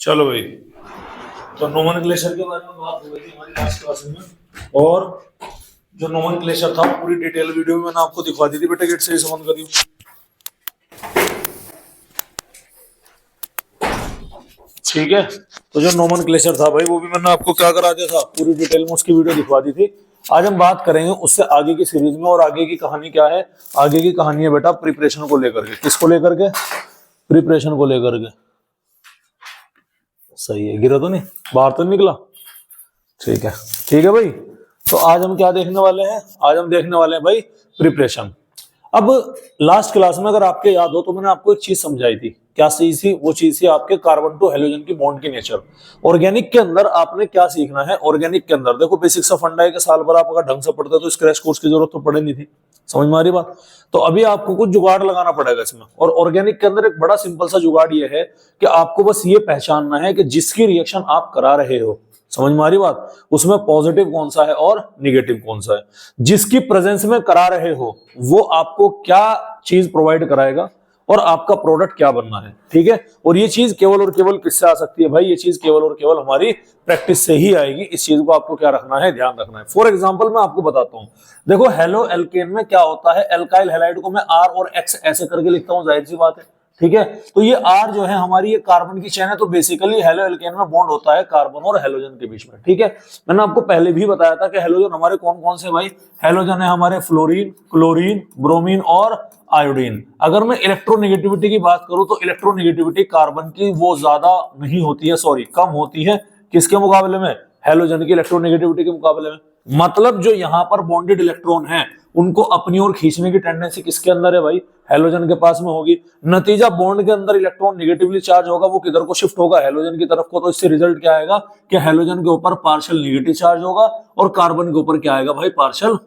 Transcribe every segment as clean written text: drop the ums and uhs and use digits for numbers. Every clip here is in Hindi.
चलो भाई, तो नोमेनक्लेचर के बारे में बात हो गई थी हमारी लास्ट क्लास में। और जो नोमेनक्लेचर था पूरी डिटेल वीडियो में मैंने आपको दिखा दी थी। बेटा गेट से संबंध करियो। ठीक है, तो जो नोमेनक्लेचर था भाई वो भी मैंने आपको क्या करा दिया था, पूरी डिटेल में उसकी वीडियो दिखवा दी थी। आज हम बात करेंगे उससे आगे की सीरीज में। और आगे की कहानी क्या है? आगे की कहानी है बेटा प्रिपरेशन को लेकर के। किसको लेकर के? प्रिपरेशन को लेकर के। सही है, गिरा तो नहीं, बाहर तो नहीं निकला? ठीक है, ठीक है भाई। तो आज हम क्या देखने वाले हैं? आज हम देखने वाले हैं भाई प्रिपरेशन। अब लास्ट क्लास में अगर आपके याद हो तो मैंने आपको एक चीज समझाई थी। क्या चीज थी? वो चीज थी आपके कार्बन टू हेलोजन की बॉन्ड की नेचर। ऑर्गेनिक के अंदर आपने क्या सीखना है? ऑर्गेनिक के अंदर देखो, बेसिक्स ऑफ फंडा के साल भर आप अगर ढंग से पढ़ते तो इस क्रैश कोर्स की जरूरत तो पड़े नहीं थी। समझ में आ रही बात? तो अभी आपको कुछ जुगाड़ लगाना पड़ेगा इसमें। और ऑर्गेनिक के अंदर एक बड़ा सिंपल सा जुगाड़ ये है कि आपको बस ये पहचानना है कि जिसकी रिएक्शन आप करा रहे हो, समझ में आ रही बात, उसमें पॉजिटिव कौन सा है और निगेटिव कौन सा है। जिसकी प्रेजेंस में करा रहे हो वो आपको क्या चीज प्रोवाइड कराएगा और आपका प्रोडक्ट क्या बनना है। ठीक है, और ये चीज केवल और केवल किससे आ सकती है भाई? ये चीज केवल और केवल हमारी प्रैक्टिस से ही आएगी। इस चीज को आपको क्या रखना है? ध्यान रखना है। फॉर एग्जांपल मैं आपको बताता हूं, देखो हेलो एल्केन में क्या होता है, एल्काइल हैलाइड को मैं आर और एक्स ऐसे करके लिखता हूं, जाहिर सी बात है। ठीक है, तो ये आर जो है हमारी ये कार्बन की चेन है। तो बेसिकली हेलो एल्केन में बॉन्ड होता है कार्बन और हेलोजन के बीच में। ठीक है, मैंने आपको पहले भी बताया था कि हेलोजन हमारे कौन कौन से भाई? हेलोजन है हमारे फ्लोरीन, क्लोरीन, ब्रोमीन और आयोडीन। अगर मैं इलेक्ट्रोनेगेटिविटी की बात करूं तो इलेक्ट्रोनेगेटिविटी कार्बन की वो ज्यादा नहीं होती है, सॉरी कम होती है। किसके मुकाबले में? हेलोजन की इलेक्ट्रोनेगेटिविटी के मुकाबले में। मतलब जो यहाँ पर बॉन्डेड इलेक्ट्रॉन है उनको अपनी ओर खींचने की टेंडेंसी किसके अंदर है भाई? हेलोजन के पास में होगी। नतीजा बॉन्ड के अंदर इलेक्ट्रॉन नेगेटिवली चार्ज होगा, वो किधर को शिफ्ट होगा? हेलोजन की तरफ को। तो इससे रिजल्ट क्या आएगा कि हेलोजन के ऊपर पार्शियल नेगेटिव चार्ज होगा और कार्बन के ऊपर क्या आएगा भाई? पार्शियल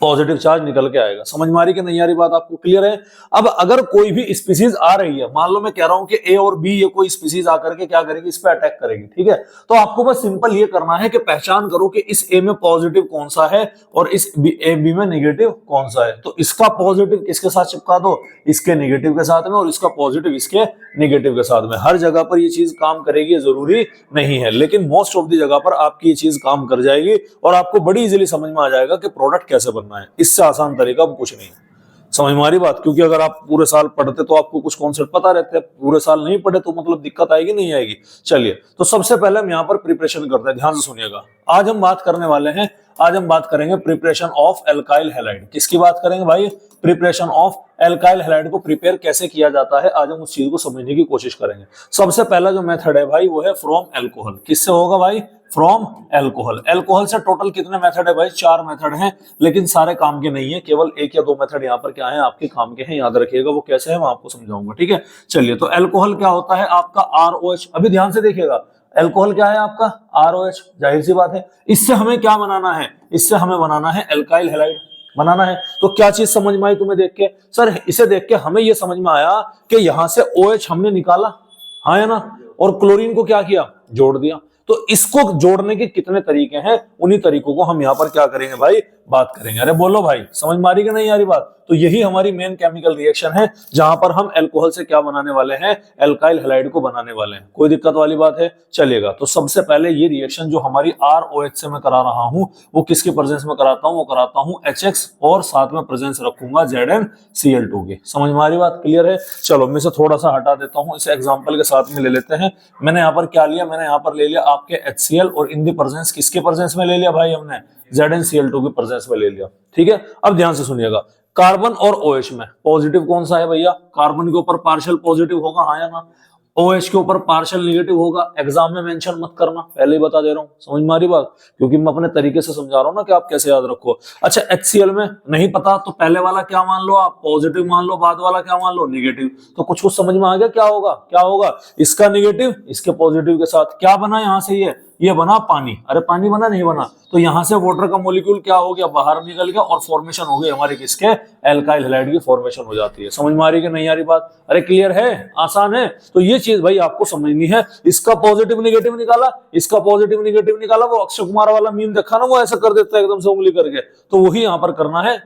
पॉजिटिव चार्ज निकल के आएगा। समझ में आ रही कि नहीं आ रही बात? आपको क्लियर है? अब अगर कोई भी स्पीसीज आ रही है, मान लो मैं कह रहा हूं कि ए और बी, ये कोई स्पीसीज आकर के क्या करेगी? इस पे अटैक करेगी। ठीक है, तो आपको बस सिंपल ये करना है कि पहचान करो कि इस ए में पॉजिटिव कौन सा है और इस ए बी में नेगेटिव कौन सा है। तो इसका पॉजिटिव किसके साथ चिपका दो? इसके नेगेटिव के साथ में, और इसका पॉजिटिव इसके नेगेटिव के साथ में। हर जगह पर ये चीज काम करेगी जरूरी नहीं है, लेकिन मोस्ट ऑफ द जगह पर आपकी ये चीज काम कर जाएगी और आपको बड़ी इजीली समझ में आ जाएगा कि प्रोडक्ट कैसे बनना है। इससे आसान तरीका अब कुछ नहीं है। समझ में आ रही बात? क्योंकि अगर आप पूरे साल पढ़ते तो आपको कुछ कॉन्सेप्ट पता रहते हैं, पूरे साल नहीं पढ़े तो मतलब दिक्कत आएगी नहीं आएगी। चलिए, तो सबसे पहले हम यहाँ पर प्रिपरेशन करते हैं, ध्यान से सुनिएगा। आज हम बात करने वाले हैं, आज हम बात करेंगे प्रिपरेशन ऑफ एल्काइल हैलाइड। किसकी बात करेंगे भाई? प्रिपरेशन ऑफ एल्काइल हैलाइड को प्रिपेयर कैसे किया जाता है, आज हम उस चीज को समझने की कोशिश करेंगे। सबसे पहला जो मेथड है भाई वो है फ्रॉम एल्कोहल। किससे होगा भाई? From alcohol. एल्कोहल से टोटल कितने मेथड है भाई? 4 मेथड हैं, लेकिन सारे काम के नहीं है, केवल 1 या 2 मेथड यहाँ पर क्या है? आपके काम के हैं। याद रखिएगा वो कैसे है मैं आपको समझाऊंगा। ठीक है, चलिए। तो एल्कोहल क्या होता है आपका? ROH। अभी ध्यान से देखिएगा, एल्कोहल क्या है आपका? ROH। जाहिर सी बात है, इससे हमें क्या बनाना है? इससे हमें बनाना है एल्काइल हैलाइड बनाना है। तो क्या चीज समझ में आई तुम्हें देख के? सर इसे देख के हमें यह समझ में आया कि यहां से OH हमने निकाला, हाँ है ना, और क्लोरीन को क्या किया? जोड़ दिया। तो इसको जोड़ने के कितने तरीके हैं, उन्हीं तरीकों को हम यहां पर क्या करेंगे भाई? बात करेंगे। अरे बोलो भाई, समझ में आ रही कि नहीं आ रही बात? तो यही हमारी मेन केमिकल रिएक्शन है जहां पर हम एल्कोहल से क्या बनाने वाले हैं? एल्काइल हैलाइड को बनाने वाले हैं। कोई दिक्कत वाली बात है? चलेगा। तो सबसे पहले ये रिएक्शन जो हमारी ROH से मैं करा रहा हूं वो किसके प्रेजेंस में कराता हूं? वो कराता हूं HX और साथ में प्रेजेंस रखूंगा ZnCl2 की। समझ में आ रही बात? क्लियर है? चलो मैं इसे थोड़ा सा हटा देता हूं, इसे एग्जाम्पल के साथ में ले लेते हैं। मैंने यहाँ पर क्या लिया? मैंने यहाँ पर ले लिया आपके HCl और इन दी प्रेजेंस, किसके प्रेजेंस में ले लिया भाई? हमने ZnCl2 के प्रेजेंस में ले लिया। ठीक है, अब ध्यान से सुनिएगा, कार्बन और OH में पॉजिटिव कौन सा है भैया? कार्बन के ऊपर पार्शियल पॉजिटिव होगा, हाँ या ना? OH के ऊपर पार्शियल नेगेटिव होगा। एग्जाम में मेंशन मत करना, पहले ही बता दे रहा हूं। समझ में आ रही बात? क्योंकि मैं अपने तरीके से समझा रहा हूं ना कि आप कैसे याद रखो। अच्छा, HCl में नहीं पता तो पहले वाला क्या मान लो आप? पॉजिटिव मान लो, बाद वाला क्या मान लो? नेगेटिव। तो कुछ समझ में आ गया? क्या होगा? क्या होगा? इसका नेगेटिव इसके पॉजिटिव के साथ क्या बना? यहां से ये बना पानी। अरे पानी बना? नहीं बना। तो यहां से वाटर का मॉलिक्यूल क्या हो गया? बाहर निकल गया और फॉर्मेशन हो गई हमारी किसके? एल्काइल हैलाइड की फॉर्मेशन हो जाती है। समझ में आ रही कि नहीं आ रही बात? अरे क्लियर है? आसान है? तो ये चीज भाई आपको समझनी है। इसका पॉजिटिव नेगेटिव निकाला, इसका पॉजिटिव नेगेटिव निकाला। वो अक्षय कुमार वाला मीम देखा ना, वो ऐसा कर देता है एकदम से उंगली करके, तो वही यहां पर करना है।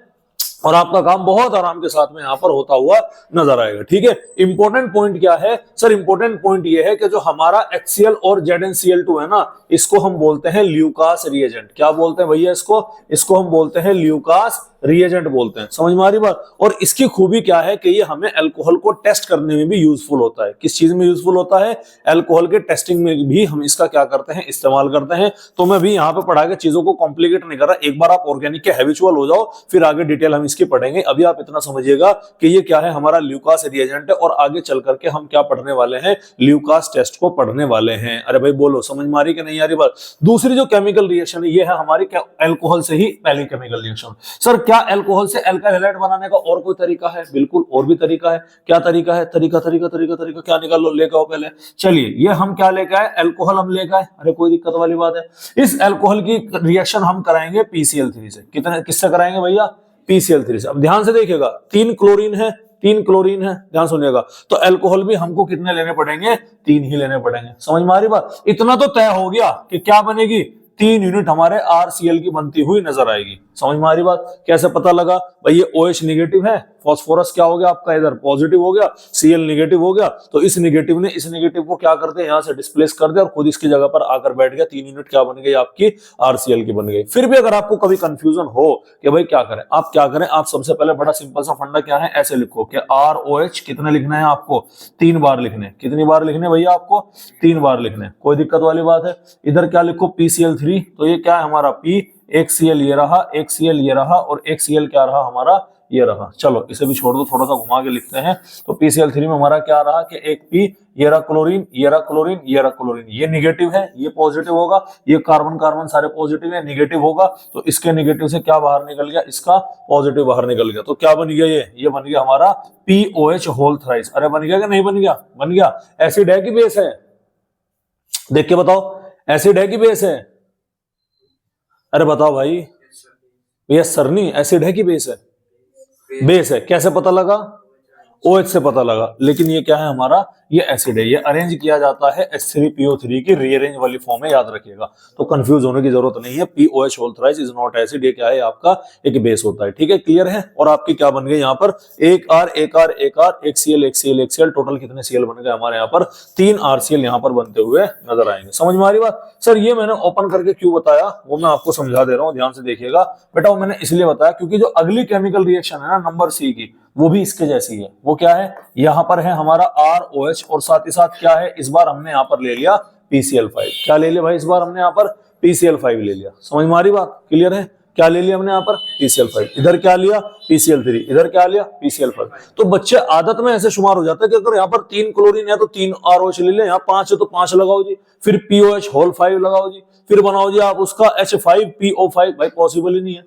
और आपका काम बहुत आराम के साथ में यहां पर होता हुआ नजर आएगा। ठीक है, इंपॉर्टेंट पॉइंट क्या है सर? इंपॉर्टेंट पॉइंट ये है कि जो हमारा HCl और ZnCl2 है ना, इसको हम बोलते हैं ल्यूकास रिएजेंट। क्या बोलते हैं भैया इसको? इसको हम बोलते हैं ल्यूकास रिएजेंट बोलते हैं। समझ में आ रही बात? और इसकी खूबी क्या है कि ये हमें अल्कोहल को टेस्ट करने में भी यूजफुल होता है। किस चीज में यूजफुल होता है? अल्कोहल के टेस्टिंग में भी हम इसका क्या करते हैं? इस्तेमाल करते हैं। तो मैं भी यहाँ पे पढ़ा के चीजों को कॉम्प्लिकेट नहीं कर रहा, एक बार आप ऑर्गेनिक के हैबिचुअल हो जाओ, फिर आगे डिटेल हम इसकी पढ़ेंगे। अभी आप इतना समझिएगा कि ये क्या है, हमारा ल्यूकास रिएजेंट है, और आगे चल करके हम क्या पढ़ने वाले हैं? ल्यूकास टेस्ट को पढ़ने वाले हैं। अरे भाई बोलो, समझ में आ रही कि नहीं आ रही बात? दूसरी जो केमिकल रिएक्शन है, ये है हमारी क्या? अल्कोहल से ही पहली केमिकल रिएक्शन। सर क्या अल्कोहल से अल्काइल हैलाइड बनाने का और कोई तरीका है? बिल्कुल, और भी तरीका है। क्या तरीका है? तरीका क्या निकाल लो, लेके आओ पहले। चलिए, ये हम क्या लेके आए? अल्कोहल हम लेके आए। अरे कोई दिक्कत वाली बात है? इस अल्कोहल की रिएक्शन हम कराएंगे PCl3 से। किससे कराएंगे भैया? PCl3 से। अब ध्यान से देखिएगा, 3 क्लोरीन है, 3 क्लोरीन है, ध्यान सुनिएगा। तो अल्कोहल भी हमको कितने लेने पड़ेंगे? 3 ही लेने पड़ेंगे। समझ में आ रही बात? इतना तो तय हो गया कि क्या बनेगी? 3 यूनिट हमारे RCl की बनती हुई नजर आएगी। समझ में आ रही बात? कैसे पता लगा भाई? ये OH निगेटिव है, फॉस्फोरस क्या हो गया आपका? इधर पॉजिटिव हो गया, Cl निगेटिव हो गया। तो इस निगेटिव ने इस निगेटिव को क्या कर दिया? यहां से डिस्प्लेस कर दिया और खुद इसकी जगह पर आकर बैठ गया। 3 यूनिट क्या बन गई आपकी? RCl की बन गई। फिर भी अगर आपको कभी कंफ्यूजन हो कि भाई क्या करें, आप क्या करें? आप सबसे पहले बड़ा सिंपल सा फंडा क्या है, ऐसे लिखो कि ROH कितने लिखना है आपको? 3 बार लिखने। कितनी बार लिखने भैया आपको? 3 बार लिखने। कोई दिक्कत वाली बात है? इधर क्या लिखो? PCl3। तो ये क्या है हमारा? P, एक Cl ये रहा, एक Cl ये रहा, और एक Cl क्या रहा हमारा? ये रहा। चलो इसे भी छोड़ दो, थोड़ा सा घुमा के लिखते हैं। तो PCl3 में हमारा क्या रहा कि एक P, ये रहा क्लोरीन, ये रहा क्लोरीन, ये रहा क्लोरीन। ये निगेटिव है, ये पॉजिटिव होगा। ये कार्बन कार्बन सारे पॉजिटिव है, निगेटिव होगा। तो इसके निगेटिव से क्या बाहर निकल गया? इसका पॉजिटिव बाहर निकल गया। तो क्या बन गया? ये बन गया हमारा POH होल थ्राइस। अरे बन गया कि नहीं बन गया? बन गया। एसिड है कि बेस है? देख के बताओ, एसिड है कि बेस है? अरे बताओ भाई। Yes sir. नहीं, एसिड है कि बेस है? बेस है। कैसे पता लगा? OH से पता लगा। लेकिन ये क्या है हमारा? ये एसिड है। ये अरेंज किया जाता है H3PO3 की रीअरेंज वाली फॉर्म में, याद रखिएगा। तो कंफ्यूज होने की जरूरत नहीं है। POH whole thrice is not acid. ये क्या है आपका? एक बेस होता है। ठीक है, क्लियर है? और आपकी क्या बन गई यहाँ पर? एक R, एक R, एक R, एक Cl, एक Cl, एक Cl। टोटल कितने Cl बन गए हमारे यहाँ पर? 3 RCl यहाँ पर बनते हुए नजर आएंगे। समझ में आ रही बात? सर ये मैंने ओपन करके क्यों बताया, वो मैं आपको समझा दे रहा हूँ, ध्यान से देखिएगा बेटा। वो मैंने इसलिए बताया क्योंकि जो अगली केमिकल रिएक्शन है ना, नंबर C की, वो भी इसके जैसी है। वो क्या है? यहाँ पर है हमारा ROH, और साथ ही साथ क्या है? इस बार हमने यहाँ पर ले लिया PCl5। क्या ले लिया भाई? इस बार हमने यहाँ पर PCl5 ले लिया। समझ में आ रही बात? क्लियर है? क्या ले लिया हमने यहाँ पर? PCl5। इधर क्या लिया? PCl3। इधर क्या लिया? PCl5। तो बच्चे आदत में ऐसे शुमार हो जाते हैं कि अगर यहाँ पर 3 क्लोरीन है तो 3 ROH ले लें, यहाँ 5 है तो 5 लगाओ जी, फिर POH होल 5 लगाओ जी, फिर बनाओ जी आप उसका H5PO5। भाई पॉसिबल ही नहीं है,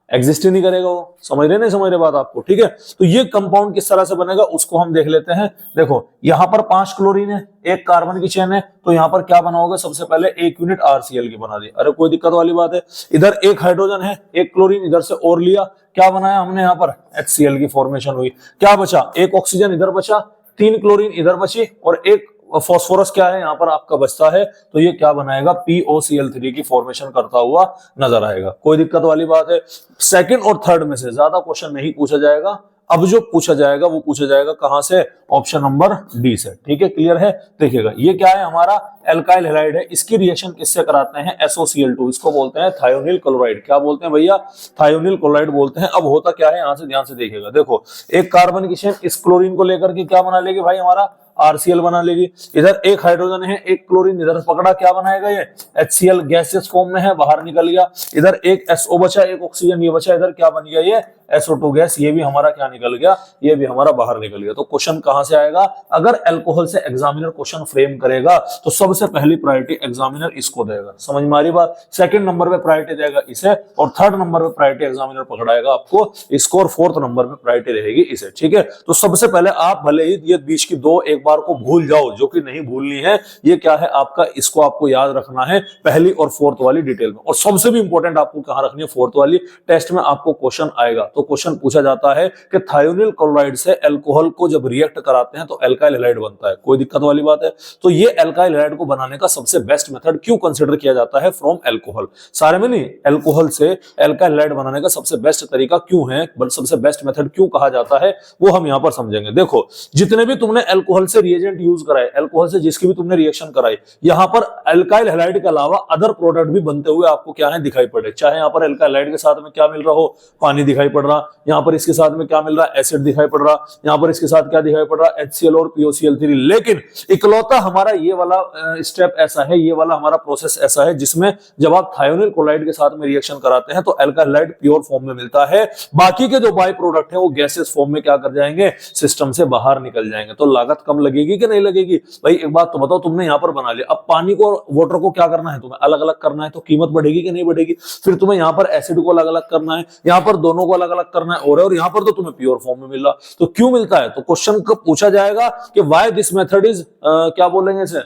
एग्जिस्ट ही नहीं करेगा वो। समझ रहे नहीं समझ रहे बात आपको? ठीक है, तो ये कंपाउंड किस तरह से बनेगा उसको हम देख लेते हैं। देखो यहाँ पर 5 क्लोरीन है, एक कार्बन की चेन है, तो यहाँ पर क्या बना होगा? सबसे पहले 1 यूनिट RCl की बना दी। अरे कोई दिक्कत वाली बात है? इधर एक हाइड्रोजन है, एक क्लोरीन इधर से और लिया, क्या बनाया हमने? यहाँ पर HCl की फॉर्मेशन हुई। क्या बचा? एक ऑक्सीजन इधर बचा, 3 क्लोरीन इधर बची, और एक फॉस्फोरस क्या है यहाँ पर आपका बचता है। तो ये क्या बनाएगा? POCl3 की फॉर्मेशन करता हुआ नजर आएगा। कोई दिक्कत वाली बात है? सेकंड और थर्ड में से ज्यादा क्वेश्चन नहीं पूछा जाएगा। अब जो पूछा जाएगा वो पूछा जाएगा कहां से? ऑप्शन नंबर डी से। ठीक है, क्लियर है? देखिएगा ये क्या है हमारा? एल्काइल हैलाइड है। इसकी रिएक्शन किससे कराते हैं? SOCl2। इसको बोलते हैं थायोनिल क्लोराइड। क्या बोलते हैं भैया? थायोनिल क्लोराइड बोलते हैं। अब होता क्या है, यहां से ध्यान से देखिएगा। देखो एक कार्बन की चेन इस क्लोरीन को लेकर के क्या बना लेगी भाई? हमारा RCl बना लेगी। इधर एक हाइड्रोजन है, एक क्लोरीन इधर पकड़ा, क्या बनाएगा? ये HCl गैसियस फॉर्म में है, बाहर निकल गया। इधर एक SO बचा, एक ऑक्सीजन ये बचा, इधर क्या बन गया? ये SO2 गैस, ये भी हमारा क्या निकल गया? ये भी हमारा बाहर निकल गया। तो क्वेश्चन कहां से आएगा? अगर अल्कोहल से एग्जामिनर क्वेश्चन फ्रेम करेगा तो सबसे पहली प्रायोरिटी एग्जामिनर इसको देगा। समझ में आ रही बात? सेकंड नंबर पे प्रायोरिटी देगा इसे, और थर्ड नंबर पे प्रायोरिटी एग्जामिनर पकड़ाएगा आपको इसको, और फोर्थ नंबर पे प्रायोरिटी रहेगी इसे। ठीक है, तो सबसे पहले आप भले ही ये बीच की दो एक बार को भूल जाओ, जो कि नहीं भूलनी है। ये क्या है आपका? इसको आपको याद रखना है पहली और फोर्थ वाली डिटेल में। और सबसे भी इंपॉर्टेंट आपको कहां रखनी है? फोर्थ वाली। टेस्ट में आपको क्वेश्चन आएगा तो क्वेश्चन पूछा जाता है कि थायोनिल क्लोराइड से अल्कोहल को जब रिएक्ट कराते हैं तो एल्काइल हैलाइड बनता है, कोई दिक्कत वाली बात है। तो ये एल्काइल हैलाइड को बनाने का सबसे बेस्ट मेथड क्यों कंसिडर किया जाता है फ्रॉम एल्कोहल, सारे में नहीं, एल्कोहल से एल्काइल हैलाइड बनाने का सबसे बेस्ट तरीका क्यों है, सबसे बेस्ट मेथड क्यों कहा जाता है, वो हम यहां पर समझेंगे। देखो जितने भी तुमने एल्कोहल से रिएजेंट यूज कराए, एल्कोहल से जिसकी भी तुमने रिएक्शन कराई, यहां पर एल्काइल हैलाइड के अलावा अदर प्रोडक्ट भी बनते हुए आपको क्या है दिखाई पड़े। चाहे यहां पर एल्काइल हैलाइड के साथ में क्या मिल रहा हो, पानी दिखाई पड़ रहा, यहां पर इसके साथ में क्या मिल रहा है, एसिड दिखाई पड़ रहा, यहां पर इसके साथ क्या दिखाई पड़ रहा है, HCl और POCl3। लेकिन इकलौता हमारा ये वाला स्टेप ऐसा है, ये वाला हमारा प्रोसेस ऐसा है जिसमें जब आप थायोनिल क्लोराइड के साथ में रिएक्शन कराते हैं तो एल्काइल हैलाइड प्योर फॉर्म में मिलता है, बाकी के जो बाई प्रोडक्ट है वो गैसेस फॉर्म में क्या कर जाएंगे, सिस्टम से बाहर निकल जाएंगे। तो लागत कम लगेगी कि नहीं लगेगी भाई, एक बात तो बताओ, तुमने यहां पर बना लिया, अब पानी को वाटर को क्या करना है, तुम्हें अलग अलग करना है, तो कीमत बढ़ेगी कि नहीं बढ़ेगी। फिर तुम्हें यहां पर एसिड को अलग अलग करना है, यहां पर दोनों को अलग अलग करना है, और यहां पर तो तुम्हें प्योर फॉर्म में मिल रहा। तो क्यों मिलता है, तो क्वेश्चन कब पूछा जाएगा कि व्हाई दिस मेथड इज क्या बोलेंगे इसे,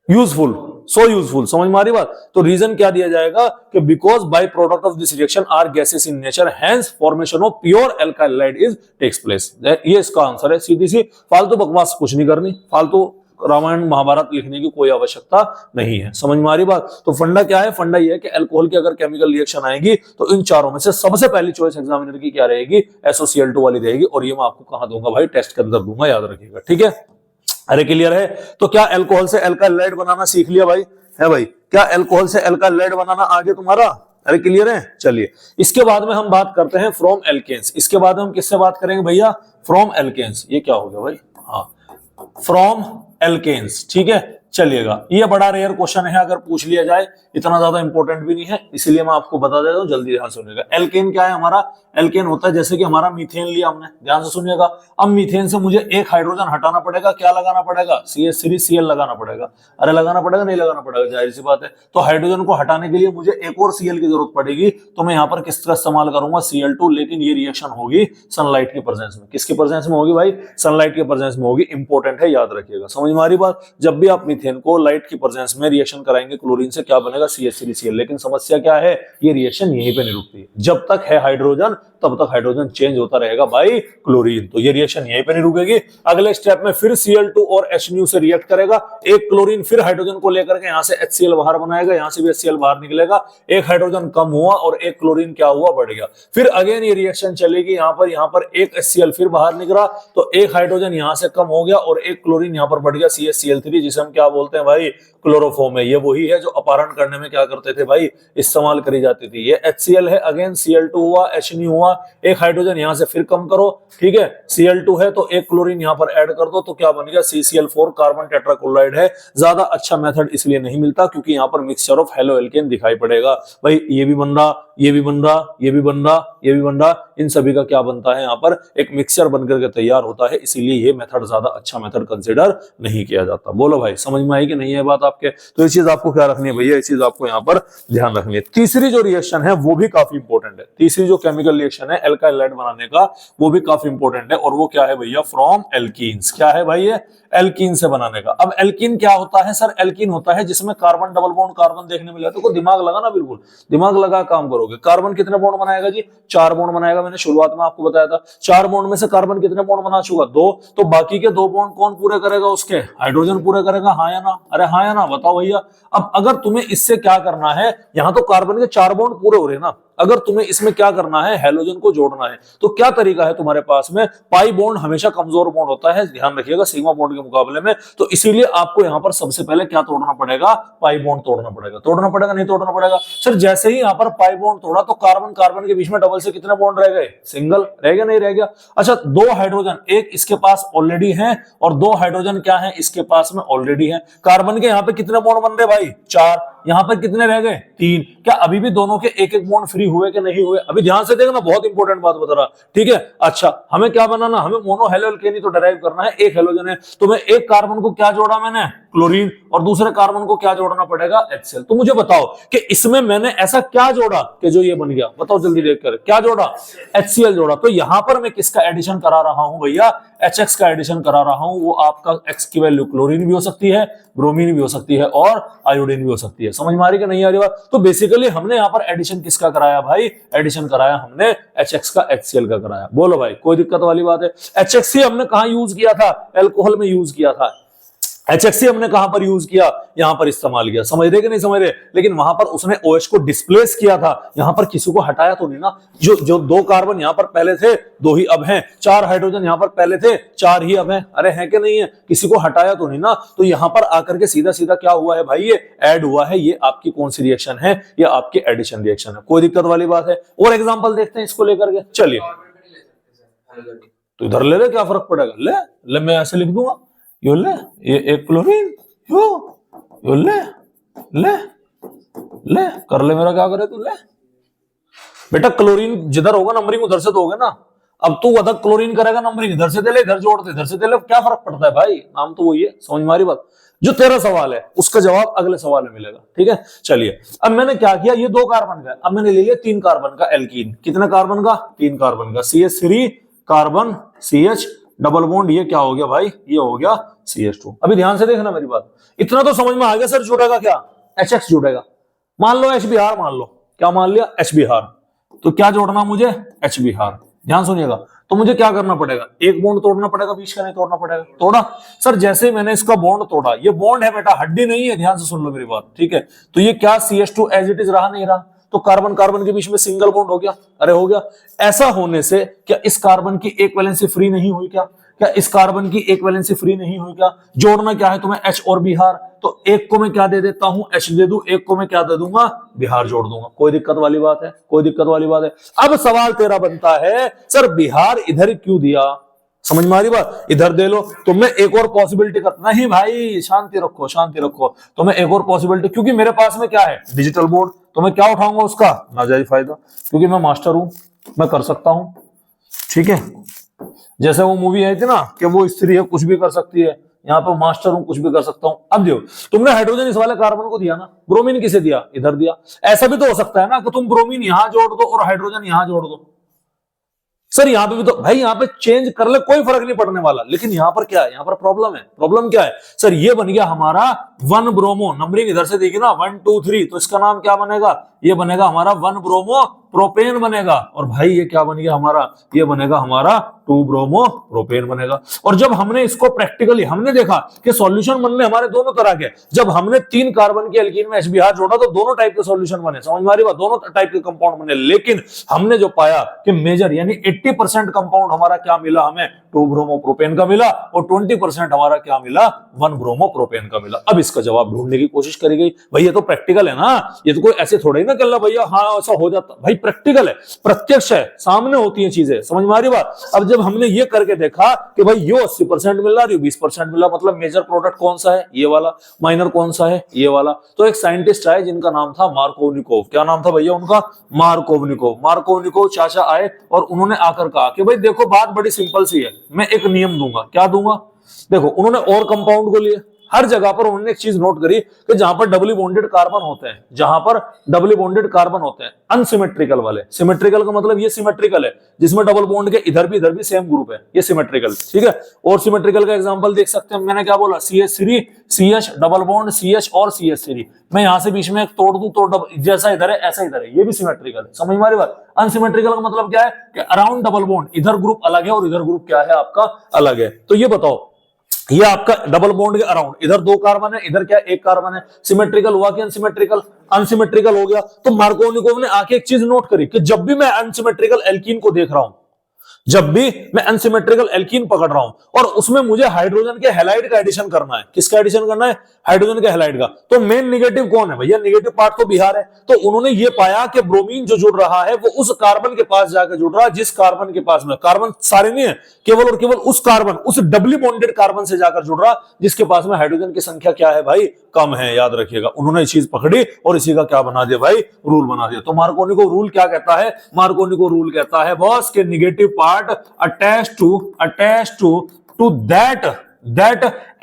यूजफुल, सो यूजफुल, समझ में आ रही बात। तो रीजन क्या दिया जाएगा कि because by product of this reaction are gases in nature, hence formation of pure alkyl halide is takes place. ये इसका आंसर है, सीधी सी, फालतू बकवास कुछ नहीं करनी, फालतू रामायण महाभारत लिखने की कोई आवश्यकता नहीं है, समझ में आ रही बात। तो फंडा क्या है, फंडा ये है कि अल्कोहल की अगर केमिकल रिएक्शन आएगी तो इन चारों में से सबसे पहली चॉइस एग्जामिनर की क्या रहेगी, SOCl2 वाली रहेगी, और ये मैं आपको कहां दूंगा भाई, टेस्ट के अंदर दूंगा, याद रखिएगा, ठीक है। अरे क्लियर है। तो क्या अल्कोहल से एल्काइल हैलाइड बनाना सीख लिया भाई, है भाई, क्या अल्कोहल से एल्काइल हैलाइड बनाना आगे तुम्हारा, अरे क्लियर है। चलिए इसके बाद में हम बात करते हैं फ्रॉम एल्केन्स, इसके बाद हम किससे बात करेंगे भैया, फ्रॉम एल्केन्स। ये क्या हो गया भाई, हाँ फ्रॉम एल्केन्स, ठीक है। चलिएगा, ये बड़ा रेयर क्वेश्चन है, अगर पूछ लिया जाए, इतना ज्यादा इंपॉर्टेंट भी नहीं है, इसलिए मैं आपको बता देता हूं, जल्दी ध्यान सुनिएगा। एल्केन क्या है हमारा, एल्केन होता है जैसे कि हमारा मीथेन लिया हमने, ध्यान से सुनिएगा। अब मीथेन से मुझे एक हाइड्रोजन हटाना पड़ेगा, क्या लगाना पड़ेगा, CH3Cl लगाना पड़ेगा। अरे लगाना पड़ेगा, नहीं लगाना पड़ेगा, जाहिर सी बात है। तो हाइड्रोजन को हटाने के लिए मुझे एक और Cl की जरूरत पड़ेगी, तो मैं यहाँ पर किसका इस्तेमाल करूंगा, Cl2। लेकिन ये रिएक्शन होगी सनलाइट के प्रेजेंस में, किसके प्रेजेंस में होगी भाई, सनलाइट के प्रेजेंस में होगी, इंपॉर्टेंट है, याद रखिएगा, समझ में आ रही बात। जब भी आप मीथेन को लाइट की प्रेजेंस में रिएक्शन कराएंगे क्लोरीन से, क्या बनेगा, CH3Cl। लेकिन समस्या क्या है, ये रिएक्शन यहीं पे नहीं रुकती, जब तक है हाइड्रोजन तब तक हाइड्रोजन चेंज होता रहेगा बाई क्लोरीन, तो ये रिएक्शन यहीं पे नहीं रुकेगी। अगले स्टेप में फिर Cl2 और HNu से रिएक्ट करेगा, एक क्लोरीन फिर हाइड्रोजन को लेकर के यहां से HCl बाहर बनाएगा, यहां से भी HCl बाहर निकलेगा, एक हाइड्रोजन कम हुआ और एक क्लोरीन क्या हुआ, बढ़ गया। फिर अगेन ये रिएक्शन चलेगी, यहां पर एक HCl फिर बाहर निकला, तो एक हाइड्रोजन यहां से कम हो गया और एक क्लोरीन यहां पर बढ़ गया, CH3, जिसे हम क्या बोलते हैं भाई, क्लोरोफॉर्म है। ये वही है जो अपहरण करने में क्या करते थे भाई, इस्तेमाल करी जाती थी। ये HCl है, अगेन Cl2 हुआ, HNu हुआ, एक हाइड्रोजन यहां से फिर कम करो, ठीक है, Cl2 है तो एक क्लोरीन यहां पर ऐड कर दो, तो क्या बन गया, CCl4 कार्बन टेट्राक्लोराइड है। ज्यादा अच्छा मेथड इसलिए नहीं मिलता क्योंकि यहां पर मिक्सचर ऑफ हेलो एल्केन दिखाई पड़ेगा भाई, ये भी बन रहा, ये भी बन रहा, ये भी बन रहा, ये भी बन रहा, इन सभी का क्या बनता है, यहाँ पर एक मिक्सचर बनकर के तैयार होता है, इसीलिए ये मेथड ज्यादा अच्छा मेथड कंसिडर नहीं किया जाता। बोलो भाई, समझ में आई कि नहीं है बात आपके। तो ये चीज आपको क्या रखनी है भैया, ये चीज आपको यहाँ पर ध्यान रखनी है। तीसरी जो रिएक्शन है वो भी काफी इंपॉर्टेंट है, तीसरी जो केमिकल रिएक्शन है एल्काइल हैलाइड बनाने का, वो भी काफी इंपॉर्टेंट है, और वो क्या है भैया, फ्रॉम एल्कीन्स। क्या है भाई, ये एल्कीन से बनाने का। अब एल्कीन क्या होता है सर, एल्कीन होता है जिसमें कार्बन डबल बॉन्ड कार्बन देखने मिल जाता है। तो दिमाग लगा ना, बिल्कुल दिमाग लगा काम करोगे। कार्बन कितने बॉन्ड बनाएगा जी, 4 बॉन्ड बनाएगा, मैंने शुरुआत में आपको बताया था। 4 बॉन्ड में से कार्बन कितने बॉन्ड बना चुका, 2, तो बाकी के 2 बॉन्ड कौन पूरे करेगा, उसके हाइड्रोजन पूरे करेगा, हाँ या ना, अरे हाँ या ना, बताओ भैया। अब अगर तुम्हें इससे क्या करना है, यहां तो कार्बन के 4 बॉन्ड पूरे हो रहे हैं ना, अगर तुम्हें इसमें क्या करना है, हेलोजन को जोड़ना है, तो क्या तरीका है तुम्हारे पास में, पाई बॉन्ड हमेशा कमजोर बॉन्ड होता है, ध्यान रखिएगा, सिग्मा बॉन्ड के मुकाबले में। तो इसीलिए आपको यहां पर सबसे पहले क्या तोड़ना पड़ेगा, पाई बॉन्ड तोड़ना पड़ेगा। तोड़ना पड़ेगा, नहीं तोड़ना पड़ेगा सर, जैसे ही यहां पर पाई बॉन्ड तोड़ा तो कार्बन कार्बन के बीच में डबल से कितने बॉन्ड रह गए, सिंगल रह गया, नहीं रह गया। अच्छा, 2 हाइड्रोजन, एक इसके पास ऑलरेडी है और 2 हाइड्रोजन क्या है, इसके पास में ऑलरेडी है। कार्बन के यहां पे कितने बॉन्ड बन रहे भाई, 4, यहां पर कितने रह गए, 3। क्या अभी भी दोनों के एक एक बॉन्ड फ्री हुए कि नहीं हुए, अभी ध्यान से देखना, बहुत इंपॉर्टेंट बात बता रहा, ठीक है। अच्छा, हमें क्या बनाना, हमें मोनो हेलो एल्केनी तो डिराइव करना है, एक हेलोजन है, तो मैं एक कार्बन को क्या जोड़ा मैंने, क्लोरीन, और दूसरे कार्बन को क्या जोड़ना पड़ेगा, HCl। तो मुझे बताओ कि इसमें मैंने ऐसा क्या जोड़ा कि जो ये बन गया, बताओ जल्दी देखकर, क्या जोड़ा, HCl जोड़ा। तो यहां पर मैं किसका एडिशन करा रहा हूं भैया, HX का एडिशन करा रहा हूं। वो आपका X की वैल्यू क्लोरीन भी हो सकती है, ब्रोमीन भी हो सकती है और आयोडीन भी हो सकती है। है। समझ में आ रही कि नहीं आ रही बात? तो बेसिकली हमने यहाँ पर एडिशन किसका कराया भाई? एडिशन कराया हमने HX का HCl का कराया। बोलो भाई, कोई दिक्कत वाली बात है? HXC हमने कहां यूज किया था? एल्कोहल में यूज किया था। HXC हमने कहां पर यूज किया? यहां पर इस्तेमाल किया। समझ रहे कि नहीं समझ रहे? लेकिन वहां पर उसने OH को डिस्प्लेस किया था, यहां पर किसी को हटाया तो नहीं ना। जो 2 कार्बन यहां पर पहले थे 2 ही अब हैं, 4 हाइड्रोजन यहां पर पहले थे 4 ही अब हैं। अरे है कि नहीं है? किसी को हटाया तो नहीं ना। तो यहां पर आकर के सीधा सीधा क्या हुआ है भाई? ये ऐड हुआ है। ये आपकी कौन सी रिएक्शन है? ये आपकी एडिशन रिएक्शन है। कोई दिक्कत वाली बात है? और एग्जाम्पल देखते हैं इसको लेकर के। चलिए तो इधर ले ले, क्या फर्क पड़ेगा? ले मैं ऐसे लिख दूंगा, यो ले, ये एक क्लोरीन, यो ले ले ले कर ले, मेरा क्या करे तू? ले बेटा, क्लोरीन जिधर होगा नंबरिंग उधर से दोगे ना। अब तू अदर क्लोरीन करेगा, नंबरिंग इधर से दे ले, इधर जोड़ दे, इधर से दे ले, क्या फर्क पड़ता है भाई? नाम तो वही है। समझ में आ रही बात? जो तेरा सवाल है उसका जवाब अगले सवाल में मिलेगा। ठीक है, चलिए अब मैंने क्या किया, ये 2 कार्बन का, अब मैंने ले लिया 3 कार्बन का एल्कीन। कितना कार्बन का? 3 कार्बन का। CH3 carbon CH double bond, ये क्या हो गया भाई? ये हो गया CH2। अभी ध्यान से देखना मेरी बात, इतना तो समझ में आ गया। सर जुड़ेगा क्या? HX जुड़ेगा। मान लो HBr, मान लो, क्या मान लिया? HBr। तो क्या जोड़ना मुझे? HBr। ध्यान सुनिएगा, तो मुझे क्या करना पड़ेगा? एक बॉन्ड तोड़ना पड़ेगा, बीच का नहीं तोड़ना पड़ेगा। तोड़ा सर, जैसे मैंने इसका बॉन्ड तोड़ा, ये बॉन्ड है बेटा, हड्डी नहीं है। ध्यान से सुन लो मेरी बात, ठीक है? तो ये क्या CH2 एज इट इज रहा? नहीं रहा। तो कार्बन कार्बन के बीच में सिंगल बॉन्ड हो गया। अरे हो गया। ऐसा होने से क्या इस कार्बन की एक वैलेंसी फ्री नहीं हुई क्या? क्या इस कार्बन की एक वैलेंसी फ्री नहीं हुई क्या? जोड़ना क्या है तुम्हें? H और Br। तो एक को मैं क्या दे देता हूं? H दे दूं, एक को मैं क्या दे दूंगा? Br जोड़ दूंगा। कोई दिक्कत वाली बात है? कोई दिक्कत वाली बात है? अब सवाल तेरा बनता है, सर Br इधर क्यों दिया? समझ में आ रही बात? इधर दे लो। तो मैं एक और पॉसिबिलिटी कर, नहीं भाई शांति रखो, शांति रखो। तो मैं एक और पॉसिबिलिटी, क्योंकि मेरे पास में क्या है? Digital board. तो मैं क्या उठाऊंगा? उसका नाजायज फायदा, क्योंकि मैं मास्टर हूं, मैं कर सकता हूं। ठीक है, जैसे वो मूवी आई थी ना कि वो स्त्री है, कुछ भी कर सकती है, यहाँ पे मास्टर हूं, कुछ भी कर सकता हूं। अब देखो, तुमने हाइड्रोजन इस वाले कार्बन को दिया ना, ब्रोमीन किसे दिया? इधर दिया। ऐसा भी तो हो सकता है ना कि तुम ब्रोमीन यहां जोड़ दो और हाइड्रोजन यहां जोड़ दो। सर यहाँ पे भी तो भाई, यहाँ पे चेंज कर ले, कोई फर्क नहीं पड़ने वाला। लेकिन यहाँ पर क्या है? यहाँ पर प्रॉब्लम है। प्रॉब्लम क्या है? सर ये बन गया हमारा 1 ब्रोमो, नंबरिंग इधर से देखिए ना 1 2 3, तो इसका नाम क्या बनेगा? ये बनेगा हमारा 1 ब्रोमो प्रोपेन बनेगा। और भाई ये क्या बन गया हमारा? ये बनेगा हमारा 2 ब्रोमो प्रोपेन बनेगा। और जब हमने इसको प्रैक्टिकली हमने देखा कि सॉल्यूशन बनने हमारे दोनों तरह के, जब हमने 3 कार्बन के एल्कीन में HBr जोड़ा तो दोनों टाइप के सॉल्यूशन बने। समझ में आ रही बात? दोनों टाइप के कंपाउंड बने। लेकिन हमने जो पाया कि मेजर यानी 80% कंपाउंड हमारा क्या मिला? हमें 2 ब्रोमो प्रोपेन का मिला, और 20% हमारा क्या मिला? 1 ब्रोमो प्रोपेन का मिला। अब इसका जवाब ढूंढने की कोशिश करी गई। भाई ये तो प्रैक्टिकल है ना, ये तो कोई ऐसे थोड़े ही ना कर ला भैया हाँ ऐसा हो जाता। भाई प्रैक्टिकल है, प्रत्यक्ष है, सामने होती है चीजें। समझ में आ रही बात? अब जब हमने ये करके देखा कि भाई ये 80% मिल रहा है, 20% मिला, मतलब मेजर प्रोडक्ट कौन सा है? ये वाला। माइनर कौन सा है? ये वाला। तो एक साइंटिस्ट आए जिनका नाम था मार्कोवनिकोव। क्या नाम था भैया उनका? मार्कोवनिकोव। मार्कोवनिकोव चाचा आए और उन्होंने आकर कहा कि भाई देखो बात बड़ी सिंपल सी है, मैं एक नियम दूंगा। क्या दूंगा? देखो, उन्होंने और कंपाउंड को लिए, हर जगह पर उन्होंने एक चीज नोट करी कि जहां पर डबली बॉन्डेड कार्बन होते हैं, जहां पर डबली बॉन्डेड कार्बन होते हैं, अनसिमेट्रिकल वाले। सिमेट्रिकल का मतलब ये सिमेट्रिकल है जिसमें डबल बॉन्ड के इधर भी सेम ग्रुप है, ये सिमेट्रिकल। ठीक है, और सिमेट्रिकल का एग्जांपल देख सकते हैं। मैंने क्या बोला? CH3 CH double bond CH और CH3। मैं यहां से बीच में एक तोड़ दूं तो जैसा इधर है ऐसा इधर है, ये भी सिमेट्रिकल है। समझ में आ रही बात? अनसिमेट्रिकल का मतलब क्या है कि अराउंड डबल बॉन्ड, इधर ग्रुप अलग है और इधर ग्रुप क्या है आपका? अलग है। तो ये बताओ, ये आपका डबल बॉन्ड के अराउंड इधर 2 कार्बन है, इधर क्या 1 कार्बन है। सिमेट्रिकल हुआ कि अनसिमेट्रिकल? अनसिमेट्रिकल हो गया। तो मार्कोवनिकोव ने आके एक चीज नोट करी कि जब भी मैं अनसिमेट्रिकल एल्कीन को देख रहा हूं, जब भी मैं अनसिमेट्रिकल एल्कीन पकड़ रहा हूं और उसमें मुझे हाइड्रोजन के हैलाइड का एडिशन करना है। किसका एडिशन करना है? हाइड्रोजन के हैलाइड का। तो मेन नेगेटिव कौन है भैया? नेगेटिव पार्ट तो Br है। तो उन्होंने ये पाया कि ब्रोमीन जो जुड़ रहा है वो उस कार्बन के पास जाकर जुड़ रहा है जिस कार्बन के पास में, कार्बन सारे नहीं है, केवल और केवल उस कार्बन, उस डबली बॉन्डेड कार्बन से जाकर जुड़ रहा जिसके पास में हाइड्रोजन की संख्या क्या है भाई? कम है। याद रखिएगा, उन्होंने चीज पकड़ी और इसी का क्या बना दिया भाई? रूल बना दिया। तो मार्कोवनिकोव रूल क्या कहता है? मार्कोवनिकोव रूल कहता है बॉस के negative part attached to that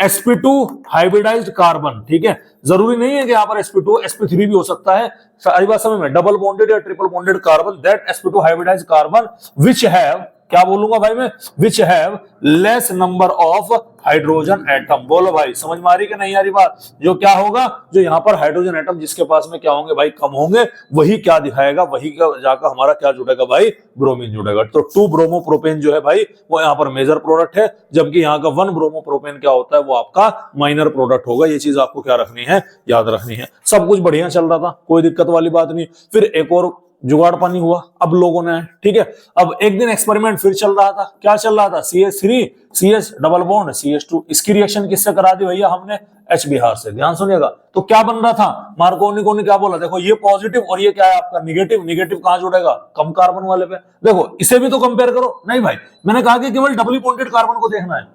sp2 hybridised carbon. ठीक है, जरूरी नहीं है कि यहां पर sp2 sp3 भी हो सकता है। सारी बात समझ में? डबल बॉन्डेड या triple bonded carbon, that sp2 hybridised carbon which have क्या बोलूंगा भाई मैं, which have less number of hydrogen atom. बोलो भाई समझ में आ रही कि नहीं आ रही बात। जो क्या होगा, जो यहाँ पर हाइड्रोजन एटम जिसके पास में क्या होंगे भाई, कम होंगे, वही क्या दिखाएगा, वही का जाकर हमारा क्या जुड़ेगा भाई, ब्रोमीन जुड़ेगा। तो 2 ब्रोमो प्रोपेन जो है भाई वो यहाँ पर मेजर प्रोडक्ट है, जबकि यहाँ का 1 ब्रोमो प्रोपेन क्या होता है, वो आपका माइनर प्रोडक्ट होगा। ये चीज आपको क्या रखनी है, याद रखनी है। सब कुछ बढ़िया चल रहा था, कोई दिक्कत वाली बात नहीं। फिर एक और जुगाड़ पानी हुआ अब लोगों ने, ठीक है। अब एक दिन एक्सपेरिमेंट फिर चल रहा था, क्या चल रहा था, CH3 CH double bond CH2, इसकी रिएक्शन किससे करा दी भैया हमने, H बिहार से। ध्यान सुनिएगा, तो क्या बन रहा था, मार्कोनिको ने क्या बोला, देखो ये पॉजिटिव और ये क्या है आपका निगेटिव, निगेटिव कहां जुड़ेगा, कम कार्बन वाले पे। देखो इसे भी तो कंपेयर करो, नहीं भाई मैंने कहा कि केवल डबली बॉन्डेड कार्बन को देखना है।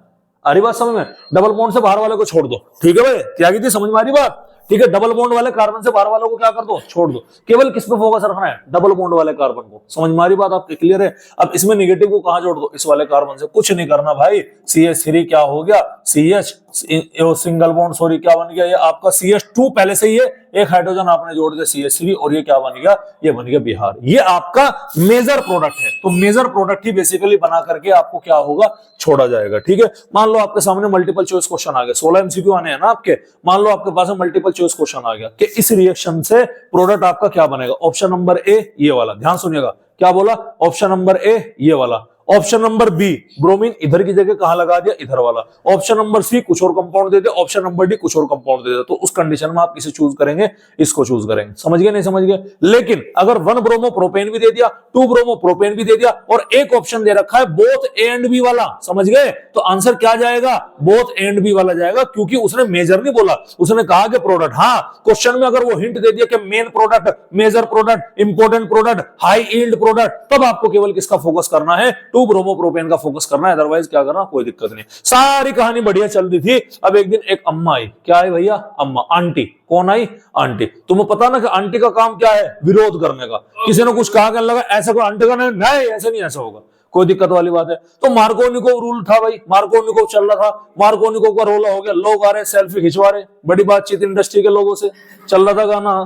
आ रही बात समझ में, डबल बॉन्ड से बाहर वाले को छोड़ दो, ठीक है भाई, त्यागी थी, समझ में आ रही बात, ठीक है। डबल बॉन्ड वाले कार्बन से बाहर वालों को क्या कर दो, छोड़ दो, केवल किस पे फोकस रखना है, डबल बॉन्ड वाले कार्बन को। समझ में आ रही बात आपकी, क्लियर है। अब इसमें निगेटिव को कहां जोड़ दो, इस वाले कार्बन से, कुछ नहीं करना भाई, CH3 क्या हो गया, CH सिंगल बॉन्ड, सॉरी क्या बन गया, ये आपका CH2 पहले से ही है, एक हाइड्रोजन आपने जोड़ दिया CH3 और ये क्या बन गया, ये बन गया बिहार। ये आपका मेजर प्रोडक्ट है, तो मेजर प्रोडक्ट ही बेसिकली बना करके आपको क्या होगा, छोड़ा जाएगा, ठीक है। मान लो आपके सामने मल्टीपल चॉइस क्वेश्चन आ गया, 16 MCQ आने हैं ना आपके, मान लो आपके पास मल्टीपल चॉइस क्वेश्चन आ गया कि इस रिएक्शन से प्रोडक्ट आपका क्या बनेगा, ऑप्शन नंबर ए ये वाला, ध्यान सुनिएगा क्या बोला, ऑप्शन नंबर ए ये वाला, ऑप्शन नंबर बी ब्रोमीन इधर की जगह कहां लगा दिया, इधर वाला, ऑप्शन नंबर सी कुछ और कंपाउंड दे दिया, ऑप्शन नंबर डी कुछ और कंपाउंड दे दिया। तो उस कंडीशन में आप किसे चूज करेंगे, इसको चूज करेंगे। समझ गए नहीं समझ गए। लेकिन अगर 1 ब्रोमो प्रोपेन भी दे दिया, 2 ब्रोमो प्रोपेन भी दे दिया और एक ऑप्शन दे रखा है बोथ ए एंड बी वाला, समझ गए, तो आंसर क्या जाएगा, बोथ ए एंड बी वाला जाएगा, क्योंकि उसने मेजर नहीं बोला, उसने कहा कि प्रोडक्ट। हाँ क्वेश्चन में अगर वो हिंट दे दिया कि main product, major product, important product, high yield product, तब आपको केवल किसका फोकस करना है, 2 ब्रोमो प्रोपेन का फोकस करना है, अदरवाइज क्या करना, कोई दिक्कत नहीं। सारी कहानी बढ़िया चल रही थी। अब एक दिन एक अम्मा आई, क्या आई भैया, अम्मा, आंटी। कौन आई, आंटी। तुम्हें पता ना कि आंटी का काम क्या है, विरोध करने का। किसी ने कुछ कहा, कहने लगा ऐसा कोई आंटी का नहीं, ऐसे नहीं, ऐसा होगा, कोई दिक्कत वाली बात है। तो मार्कोनिको रूल था भाई, मार्कोनिको चल रहा था, मार्कोनिको का रोल हो गया, लोग आ रहे सेल्फी खिंचवा रहे, बड़ी बातचीत इंडस्ट्री के लोगों से, चल रहा था गाना,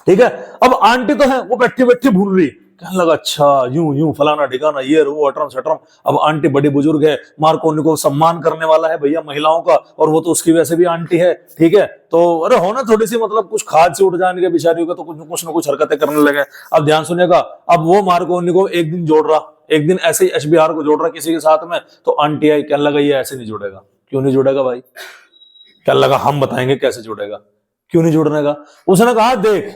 ठीक है। अब आंटी तो है वो बैठी बैठी भूल रही, कहने लगा अच्छा यूं यूं फलाना ठिकाना, ये वो अटरम शटरम। अब आंटी बड़ी बुजुर्ग है, मार्कोनिको सम्मान करने वाला है भैया महिलाओं का, और वो तो उसकी वैसे भी आंटी है, ठीक है। तो अरे होना थोड़ी सी मतलब कुछ खाद से उठ जाने के बेचारियों का, तो कुछ ना कुछ हरकतें करने लगे। अब ध्यान सुनिएगा, अब वो मार्कोनिको एक दिन जोड़ रहा, एक दिन ऐसे ही HBr को जोड़ रहा किसी के साथ में, तो आंटी आई, कहने लगा ये ऐसे नहीं जुड़ेगा। क्यों नहीं जुड़ेगा भाई, कहने लगा हम बताएंगे कैसे जुड़ेगा, क्यों नहीं जुड़ने का। उसने कहा देख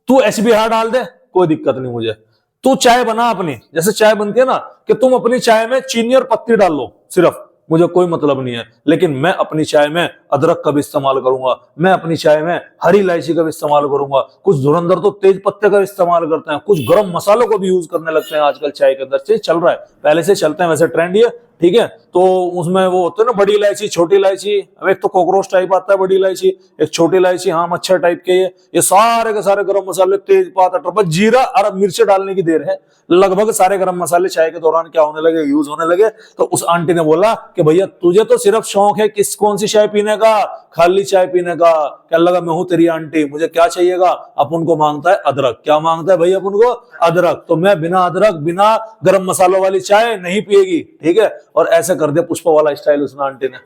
तू HBr डाल दे, कोई दिक्कत नहीं मुझे, तू चाय बना अपनी, जैसे चाय बनती है ना, कि तुम अपनी चाय में चीनी और पत्ती डाल लो सिर्फ, मुझे कोई मतलब नहीं है, लेकिन मैं अपनी चाय में अदरक का भी इस्तेमाल करूंगा, मैं अपनी चाय में हरी इलायची का भी इस्तेमाल करूंगा, कुछ धुरंधर तो तेज पत्ते का इस्तेमाल करते हैं, कुछ गरम मसालों को भी यूज करने लगते हैं आजकल चाय के अंदर। चल रहा है, पहले से चलते हैं वैसे ट्रेंड ये, ठीक है। तो उसमें वो होते हैं ना बड़ी इलायची, छोटी इलायची, एक तो कॉकरोच टाइप आता है बड़ी इलायची, एक छोटी इलायची, हाँ मच्छर टाइप के, ये सारे के सारे गरम मसाले, तेज पात, अटर, जीरा और मिर्च डालने की देर है, लगभग सारे गरम मसाले चाय के दौरान क्या होने लगे, यूज होने लगे। तो उस आंटी ने बोला कि भैया तुझे तो सिर्फ शौक है कौन सी चाय पीने का, खाली चाय पीने का। क्या लगा मैं हूं तेरी आंटी, मुझे क्या चाहिएगा, अपन को मांगता है अदरक। क्या मांगता है भैया अपन को, अदरक। तो मैं बिना अदरक, बिना गरम मसालों वाली चाय नहीं पिएगी, ठीक है। और ऐसे कर दिया पुष्पा वाला स्टाइल उसने आंटी ने।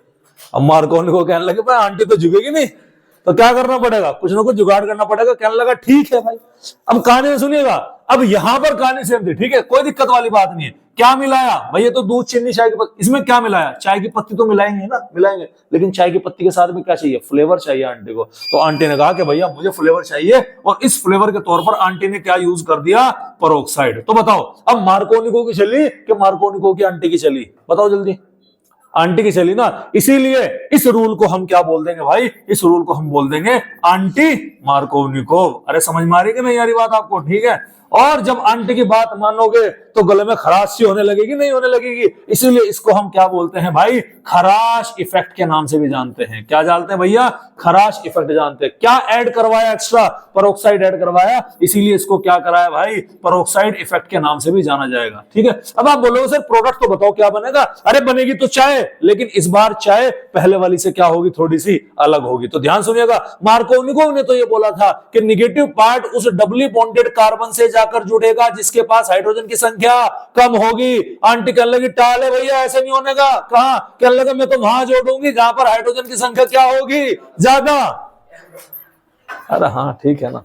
अब मार्कोनिको कहने लगे भाई आंटी तो झुकेगी नहीं, तो क्या करना पड़ेगा, कुछ ना कुछ जुगाड़ करना पड़ेगा। कहने लगा ठीक है भाई। अब कहानी में सुनिएगा, अब यहां पर कहानी सेम थी, ठीक है, कोई दिक्कत वाली बात नहीं है। क्या मिलाया भैया, तो दूध, चीनी, चाय की पत्ती, इसमें क्या मिलाया, चाय की पत्ती तो मिलाएंगे ना, मिलाएंगे, लेकिन चाय की पत्ती के साथ में क्या चाहिए, फ्लेवर चाहिए आंटी को। तो आंटी ने कहा कि भैया मुझे फ्लेवर चाहिए, और इस फ्लेवर के तौर पर आंटी ने क्या यूज कर दिया, पेरोक्साइड। तो बताओ अब मार्कोनिको की चली कि मार्कोनिको की आंटी की चली, बताओ जल्दी, आंटी की चली ना। इसीलिए इस रूल को हम क्या बोल देंगे भाई, इस रूल को हम बोल देंगे आंटी मार्कोनिको। अरे समझ में आ रही कि नहीं आ रही बात आपको, ठीक है। और जब आंटी की बात मानोगे तो गले में खराश सी होने लगेगी, नहीं होने लगेगी। इसीलिए इसको हम क्या बोलते हैं भाई, खराश इफेक्ट के नाम से भी जानते हैं। क्या जानते हैं भैया, खराश इफेक्ट जानते हैं। क्या ऐड करवाया एक्स्ट्रा, पेरोक्साइड ऐड करवाया, इसीलिए इसको क्या कराया भाई, पेरोक्साइड इफेक्ट के नाम से भी जाना जाएगा, ठीक है। अब आप बोलोगे सर प्रोडक्ट तो बताओ क्या बनेगा। अरे बनेगी तो चाय, लेकिन इस बार चाय पहले वाली से क्या होगी, थोड़ी सी अलग होगी। तो ध्यान सुनिएगा, मार्कोनिको ने तो ये बोला था कि निगेटिव पार्ट उस डबली बॉन्डेड कार्बन से आकर जुड़ेगा जिसके पास हाइड्रोजन की संख्या कम होगी। आंटी कहने लगी टाल है भैया, ऐसे नहीं होने का। कहा? कहने लगा मैं तो वहां जोड़ूंगी जहां पर हाइड्रोजन की संख्या क्या होगी, ज्यादा। अरे हाँ ठीक है ना,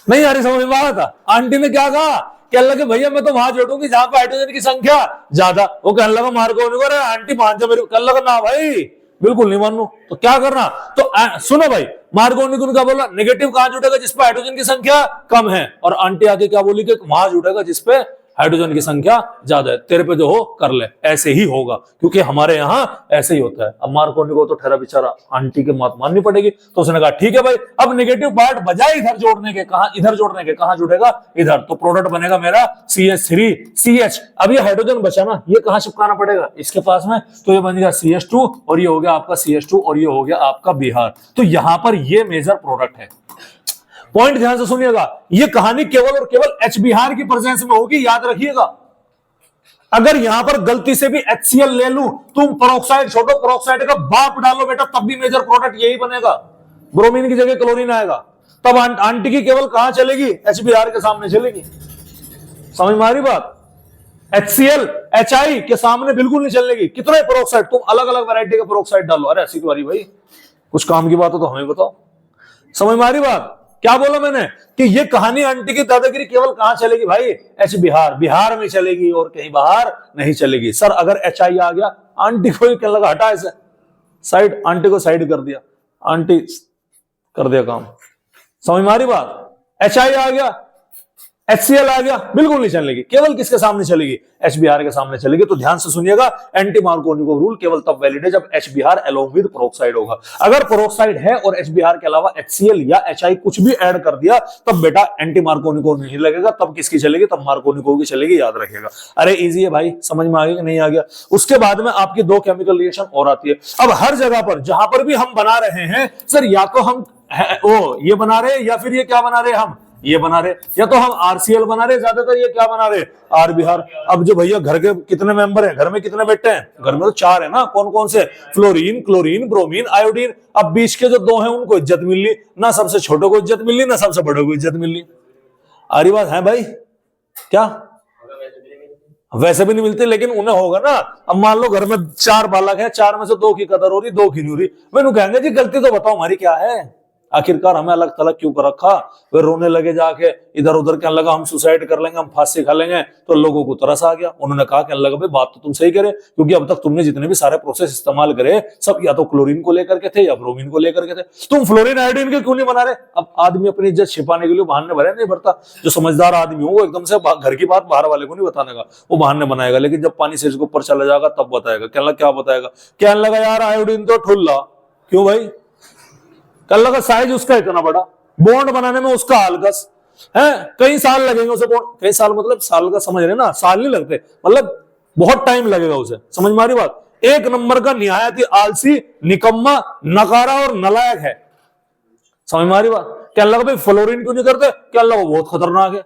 नहीं आ रही समझ में? आया था आंटी ने क्या कहा? कहने लगे भैया मैं तो वहां जोड़ूंगी जहां पर हाइड्रोजन की संख्या ज्यादा। वो कहने लगा मार्कोनी को, अरे आंटी मान जा मेरे को। कहने लगा ना भाई बिल्कुल नहीं मानू। तो क्या करना? तो सुनो भाई, मार्कोनी को क्या बोला? नेगेटिव कहां जुटेगा? जिस पर हाइड्रोजन की संख्या कम है। और आंटी आके क्या बोली कि वहां जुटेगा जिस पे हाइड्रोजन की संख्या ज्यादा है। तेरे पे जो हो कर ले, ऐसे ही होगा क्योंकि हमारे यहाँ ऐसे ही होता है। अब मार्कोनी को तो ठहरा बेचारा, आंटी की बात माननी पड़ेगी। तो उसने कहा ठीक है भाई, अब नेगेटिव पार्ट बजाय इधर जोड़ने के, कहा इधर जोड़ने के, कहां जुड़ेगा? इधर। तो प्रोडक्ट बनेगा मेरा CH3CH। अब ये हाइड्रोजन बचा ना, ये कहां चिपकाना पड़ेगा? इसके पास में। तो ये बन गया CH2 और ये हो गया आपका CH2 और ये हो गया आपका बिहार। तो यहां पर ये मेजर प्रोडक्ट है। पॉइंट ध्यान से सुनिएगा, ये कहानी केवल और केवल H बिहार की प्रेजेंस में होगी, याद रखिएगा। अगर यहां पर गलती से भी HCl ले लूं, तुम पेरोक्साइड छोड़ो, पेरोक्साइड का बाप डालो बेटा, तब भी मेजर प्रोडक्ट यही बनेगा। ब्रोमीन की जगह क्लोरीन आएगा। तब आंटी की केवल कहां चलेगी? H बिहार के सामने चलेगी। समझ में आ रही बात? HCl HI के सामने बिल्कुल नहीं चलेगी। कितने पेरोक्साइड, तुम अलग अलग वैरायटी का पेरोक्साइड डालो। अरे ऐसी बारी भाई, कुछ काम की बात हो तो हमें बताओ। समझ में आ रही बात? क्या बोला मैंने कि ये कहानी आंटी की दादागिरी केवल कहां चलेगी भाई? H बिहार, बिहार में चलेगी और कहीं बाहर नहीं चलेगी। सर अगर HI आ गया, आंटी को क्या लगा, हटा ऐसे साइड, आंटी को साइड कर दिया, आंटी कर दिया काम। समझ में आ रही बात? HI आ गया, HCl आ गया, बिल्कुल नहीं चलेगी। केवल किसके सामने चलेगी? H बिहार के सामने चलेगी। तो ध्यान से सुनिएगा, एंटी मार्कोनिको रूल केवल तब वैलिड है जब H Bihar along with peroxide होगा। अगर पेरोक्साइड है और H बिहार के अलावा HCl या HI कुछ भी ऐड कर दिया, तब बेटा एंटी मार्कोनिको नहीं लगेगा। तब किसकी चलेगी? तब मार्कोनिको की चलेगी, याद रखिएगा। अरे इजी है भाई, समझ में आ गया कि नहीं आ गया? उसके बाद में आपकी दो केमिकल रिएक्शन और आती है। अब हर जगह पर जहां पर भी हम बना रहे हैं, सर या तो हम ये बना रहे हैं या फिर ये क्या बना रहे हैं, हम ये बना रहे, या तो हम RCl बना रहे, ज्यादातर ये क्या बना रहे? R बिहार। अब जो भैया घर के कितने मेंबर हैं, घर में कितने बेटे हैं? घर में तो 4 है ना। कौन कौन से? Fluorine, chlorine, bromine, iodine. अब बीच के जो 2 हैं उनको इज्जत मिल ली ना, सबसे छोटे को इज्जत मिल ली ना सबसे बड़े को इज्जत मिल ली। आ रही बात है भाई? क्या वैसे भी नहीं मिलती, लेकिन उन्हें होगा ना। अब मान लो घर में 4 बालक है, 4 में से 2 की कदर हो रही, 2 की नहीं हो रही। मैंने कहेंगे जी गलती तो बताओ हमारी क्या है, आखिरकार हमें अलग थलग क्यों कर रखा? वे रोने लगे जाके, इधर उधर कहने लगा हम सुसाइड कर लेंगे, हम फांसी खा लेंगे। तो लोगों को तरस आ गया, उन्होंने कहा, कहने लगा भाई बात तो तुम सही करे, क्योंकि अब तक तुमने जितने भी सारे प्रोसेस इस्तेमाल करे सब या तो क्लोरीन को लेकर के थे या ब्रोमीन को लेकर के थे। तुम फ्लोरीन आयोडीन के क्यों नहीं बना रहे? अब आदमी अपनी इज्जत छिपाने के लिए बहाने भरे नहीं भरता। जो समझदार आदमी हो वो एकदम से घर की बात बाहर वाले को नहीं बताने का, वो बहाने बनाएगा। लेकिन जब पानी से इसके ऊपर चला जाएगा तब बताएगा। कहने लगा क्या बताएगा? कहने लगा यार आयोडीन तो ठुल्ला। क्यों भाई? कल का साइज उसका इतना बड़ा, बॉन्ड बनाने में उसका हलकस है, कई साल लगेंगे उसे बॉन्ड। कई साल मतलब साल का समझ रहे ना, साल नहीं लगते, मतलब बहुत टाइम लगेगा उसे। समझ में आ रही बात? एक नंबर का निहायत ही आलसी, निकम्मा, नकारा और नलायक है। समझ में आ रही बात? क्या लगा भाई फ्लोरीन क्यों नहीं करते? क्या लगा बहुत खतरनाक है,